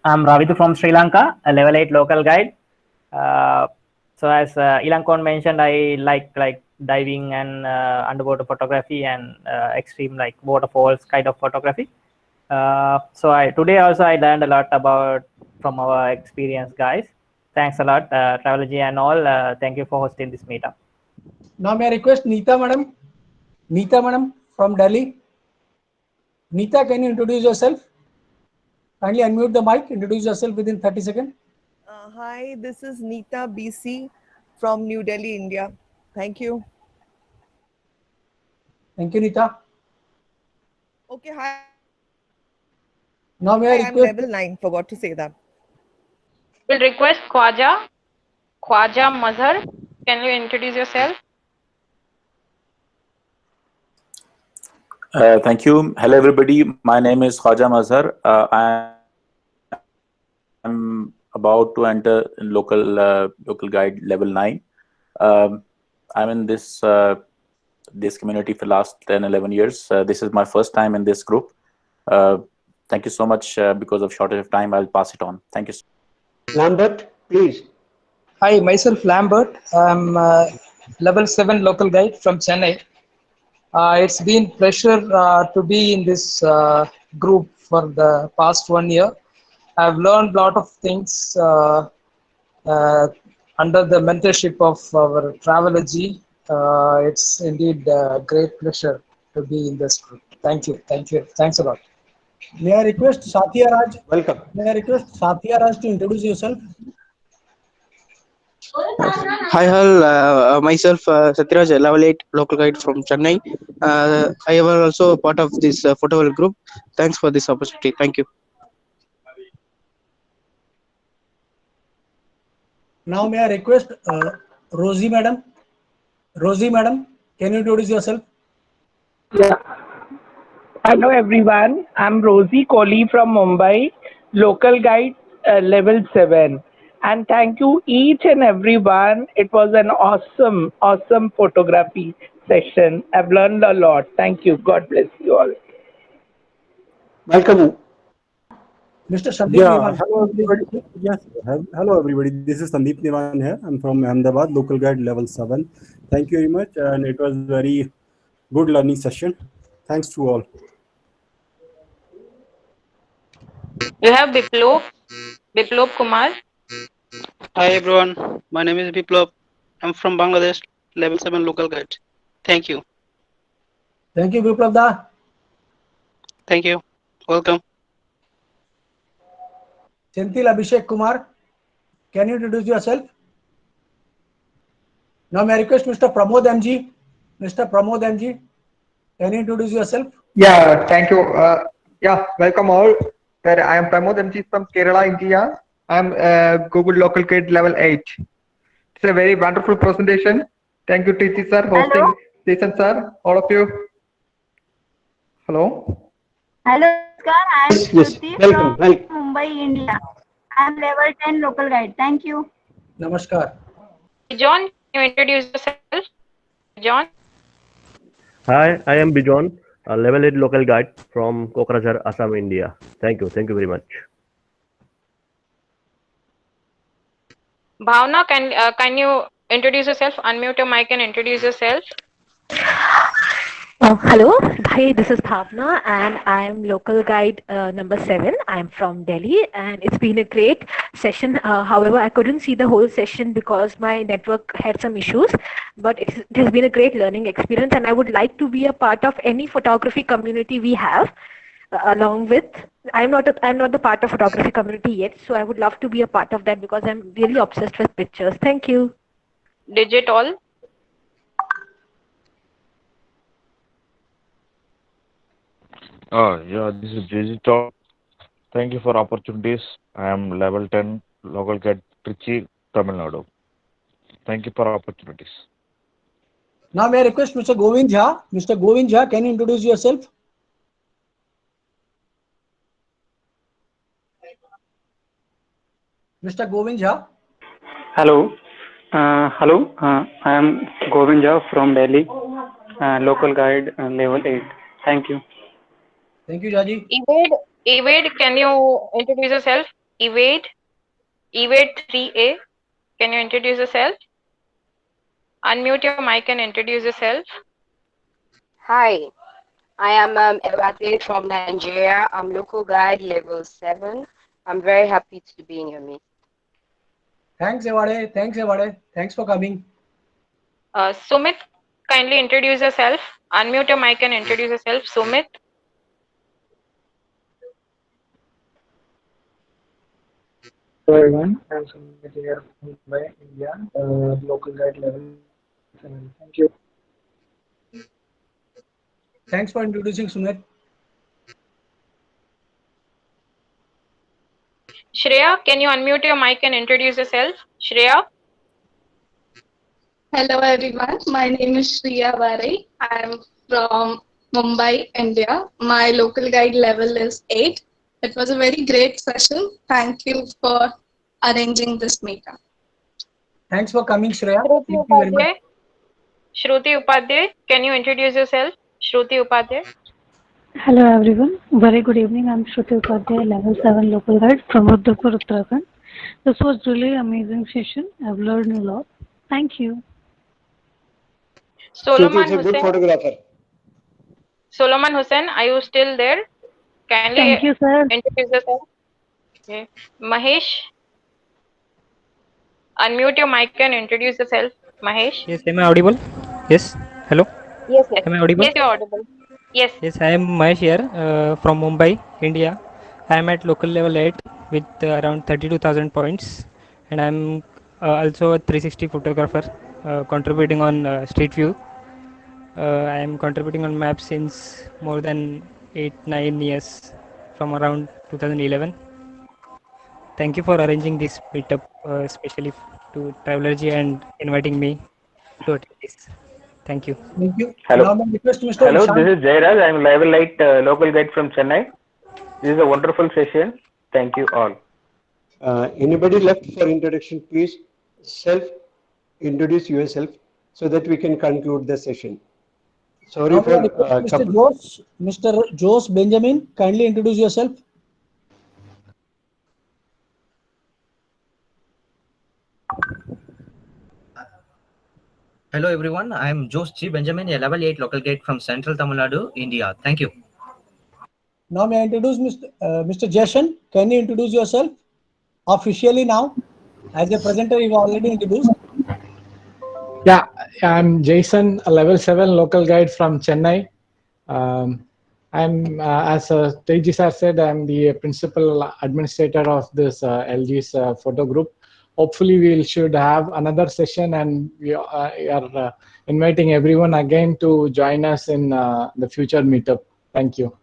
I'm Ravitu from Sri Lanka, a level 8 local guide. So as Ilankon mentioned, I like diving and underwater photography and extreme like waterfalls kind of photography. So today also I learned a lot about from our experience guys. Thanks a lot, Travelgy and all. Thank you for hosting this meetup. Now may I request Neeta madam from Delhi. Neeta, can you introduce yourself? Kindly unmute the mic, introduce yourself within 30 seconds. Hi, this is Neeta BC from New Delhi, India. Thank you. Thank you, Neeta. Okay, hi. Now may I I'm request level 9, forgot to say that. We'll request Khwaja Mazhar. Can you introduce yourself? Thank you. Hello, everybody. My name is Khwaja Mazhar. I'm about to enter local guide level 9. I'm in this community for the last 10, 11 years. This is my first time in this group. Thank you so much. Because of shortage of time, I'll pass it on. Thank you. Lambert, please. Hi, myself Lambert. I'm level 7 local guide from Chennai. It's been pleasure to be in this group for the past 1 year. I've learned a lot of things under the mentorship of our Travelgy. It's indeed a great pleasure to be in this group. Thank you. Thanks a lot. May I request Satya Raj? Welcome. May I request Satya Raj to introduce yourself? Hi, all. Myself, Satyaraj, level 8 local guide from Chennai. I am also a part of this photo group. Thanks for this opportunity. Thank you. Now may I request Rosie madam? Rosie madam, can you introduce yourself? Yeah. Hello everyone. I'm Rosie Kohli from Mumbai, local guide level 7. And thank you each and everyone. It was an awesome photography session. I've learned a lot. Thank you. God bless you all. Welcome. Mr. Sandeep Yeah, Niwan. hello everybody. Yes, hello everybody. This is Sandeep Niwan here. I'm from Ahmedabad, local guide level 7. Thank you very much, and it was very good learning session. Thanks to all. You have Biplop Kumar. Hi everyone. My name is Biplop. I'm from Bangladesh, level 7 local guide. Thank you. Thank you, Biplop da. Thank you. Welcome. Senthil Abhishek Kumar, can you introduce yourself? Now may I request Mr. Pramod MG? Mr. Pramod MG, can you introduce yourself? Yeah, thank you. Welcome all. I am Pramod MG from Kerala, India. I'm Google Local Guide level 8. It's a very wonderful presentation. Thank you, TC sir, hosting, Jason sir, all of you. Hello. Hello, Namaskar. I am Shruti Welcome. from Mumbai, India. I am level 10 local guide. Thank you. Namaskar. John, can you introduce yourself? John. Hi, I am Bijon, a level 8 local guide from Kokrajhar, Assam, India. Thank you very much. Bhavna, can you introduce yourself? Unmute your mic and introduce yourself. Hello, hi, this is Bhavna and I'm local guide number 7. I'm from Delhi and it's been a great session. However, I couldn't see the whole session because my network had some issues, but it has been a great learning experience and I would like to be a part of any photography community we have. Along with, I'm not the part of photography community yet, so I would love to be a part of that because I'm really obsessed with pictures. Thank you. Digital. Yeah, this is Digital. Thank you for opportunities. I am level 10 local guide Trichy, Tamil Nadu. Thank you for opportunities. Now may I request Mr. Govind Jha? Mr. Govind Jha, can you introduce yourself? Mr. Govind Jha. Hello. I am Govinda from Delhi, local guide level 8. Thank you. Thank you, Jaji. Evade, can you introduce yourself? Evade 3A, can you introduce yourself? Unmute your mic and introduce yourself. Hi, I am Ewate from Nigeria. I'm local guide level 7. I'm very happy to be in your midst. Thanks, Evade. Thanks, Evade. Thanks for coming. Sumit, kindly introduce yourself. Unmute your mic and introduce yourself. Sumit. Hello everyone, I'm Sumit here from Mumbai, India, local guide level 7. Thank you. Thanks for introducing Sumit. Shreya, can you unmute your mic and introduce yourself? Shreya. Hello everyone, my name is Shriya Varai. I am from Mumbai, India. My local guide level is 8. It was a very great session. Thank you for arranging this meetup. Thanks for coming, Shreya. Shruti Thank you very much. Upadhyay. Shruti Upadhyay, can you introduce yourself? Shruti Upadhyay. Hello everyone, very good evening. I'm Shruti Upadhyay, level 7 local guide from Rudrapur, Uttarakhand. This was really amazing session. I've learned a lot. Thank you. Solomon is a good Hussain. photographer. Solomon Hussain, are you still there? Kindly Thank you, sir. introduce yourself. Okay. Mahesh, unmute your mic and introduce yourself. Mahesh. Yes, am I audible? Yes. Hello. Yes, yes. Am I audible? Yes, you're audible. Yes. Yes, I am Mahesh here from Mumbai, India. I am at local level 8 with around 32,000 points, and I am also a 360 photographer contributing on Street View. I am contributing on maps since more than 8-9 years from around 2011. Thank you for arranging this meetup, especially to Travelergy and inviting me to attend this. Thank you. Thank you. Hello. Now, my request to Mr. Hello, this Ishan. is Jairaj. I'm level 8 local guide from Chennai. This is a wonderful session. Thank you all. Anybody left for introduction, please introduce yourself so that we can conclude the session. Sorry Now, for Mr. Jose, Mr. Jose Benjamin, kindly introduce yourself. Hello everyone, I am Jose G. Benjamin, a level 8 local guide from Central Tamil Nadu, India. Thank you. Now, may I introduce Mr. Jason? Can you introduce yourself officially now? As a presenter, you already introduced. Yeah, I'm Jason, a level 7 local guide from Chennai. I'm, as Teji sir said, I'm the principal administrator of this LG's photo group. Hopefully, we should have another session, and we are inviting everyone again to join us in the future meetup. Thank you.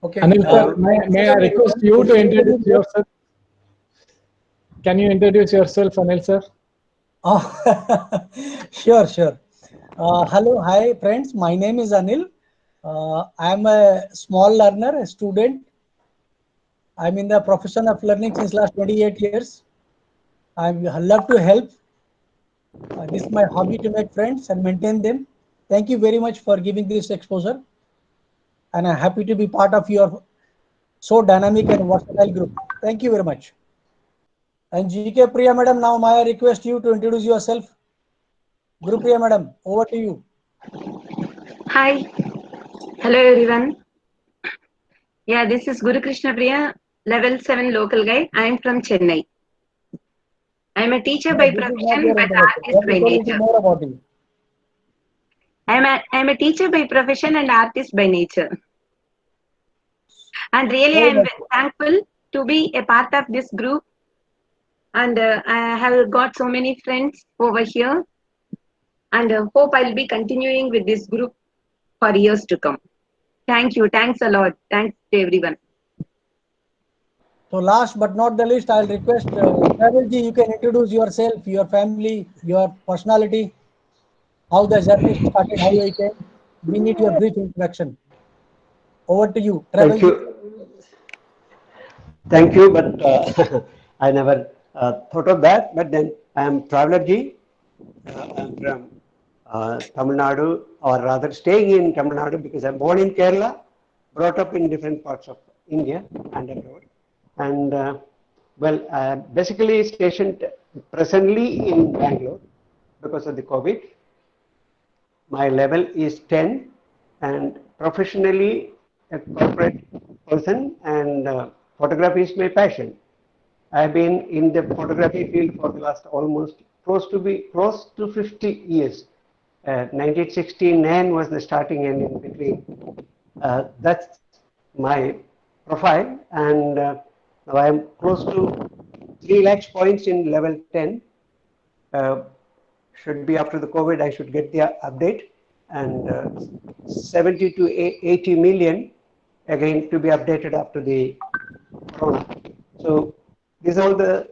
Okay. Anil sir, may I request you to introduce yourself? Can you introduce yourself, Anil sir? Oh, sure, sure. Hello, hi friends. My name is Anil. I am a small learner, a student. I'm in the profession of learning since last 28 years. I love to help. This is my hobby to make friends and maintain them. Thank you very much for giving this exposure. And I'm happy to be part of your so dynamic and versatile group. Thank you very much. And GK Priya Madam, now may I request you to introduce yourself. Guru Priya Madam, over to you. Hi. Hello everyone. Yeah, this is Guru Krishna Priya, level 7 local guide. I am from Chennai. I am a teacher No, by this is not profession your but introduction. artist Let by me tell you nature. more about you. I am a teacher by profession and artist by nature. And really I am thankful to be a part of this group. And I have got so many friends over here. And hope I'll be continuing with this group for years to come. Thank you. Thanks a lot. Thanks to everyone. So last but not the least, I'll request Travelji, you can introduce yourself, your family, your personality, how the journey started, how you came. We need your brief introduction. Over to you, Thank Travelji. you. Thank you, but I never thought of that. But then I am Traveler G. I'm from Tamil Nadu, or rather staying in Tamil Nadu because I'm born in Kerala, brought up in different parts of India and abroad. And basically stationed presently in Bangalore because of the COVID. My level is 10, and professionally a corporate person, and photography is my passion. I've been in the photography field for the last almost close to 50 years. 1969 was the starting and in between. That's my profile, and now I am close to 3 lakhs points in level 10. Should be after the COVID, I should get the update, and 70 to 80 million again to be updated after the corona. So these are all the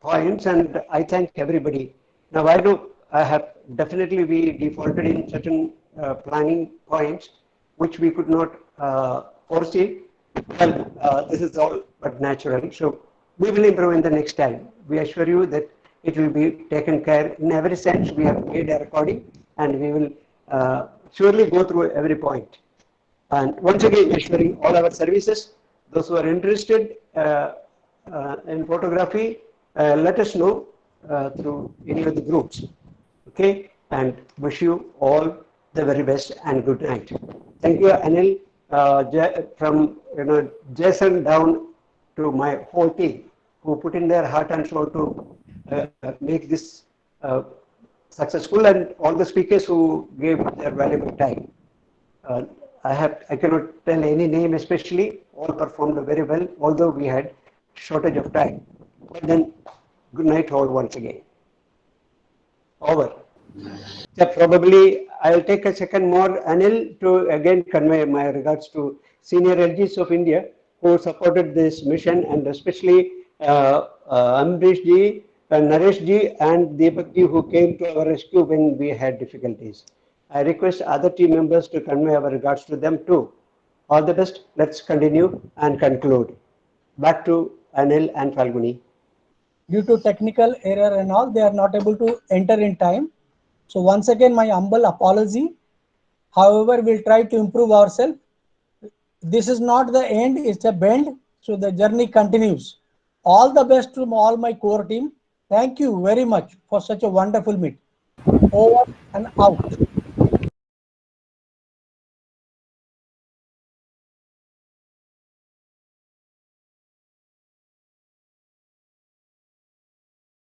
points, and I thank everybody. Now I have definitely we defaulted in certain planning points which we could not foresee. Well, this is all but natural. So we will improve in the next time. We assure you that it will be taken care in every sense. We have made a recording, and we will surely go through every point. And once again, assuring all our services, those who are interested in photography, let us know through any of the groups. Okay, and wish you all the very best and good night. Thank you, Anil, from Jason down to my whole team who put in their heart and soul to make this successful, and all the speakers who gave their valuable time. I cannot tell any name especially. All performed very well, although we had shortage of time. But then, good night all once again. Over. Yeah, probably I'll take a second more, Anil, to again convey my regards to senior LGs of India who supported this mission, and especially Ambrish ji, Naresh ji, and Deepak ji, who came to our rescue when we had difficulties. I request other team members to convey our regards to them too. All the best. Let's continue and conclude. Back to Anil and Falguni. Due to technical error and all, they are not able to enter in time. So once again, my humble apology. However, we'll try to improve ourselves. This is not the end, it's a bend. So the journey continues. All the best to all my core team. Thank you very much for such a wonderful meet. Over and out.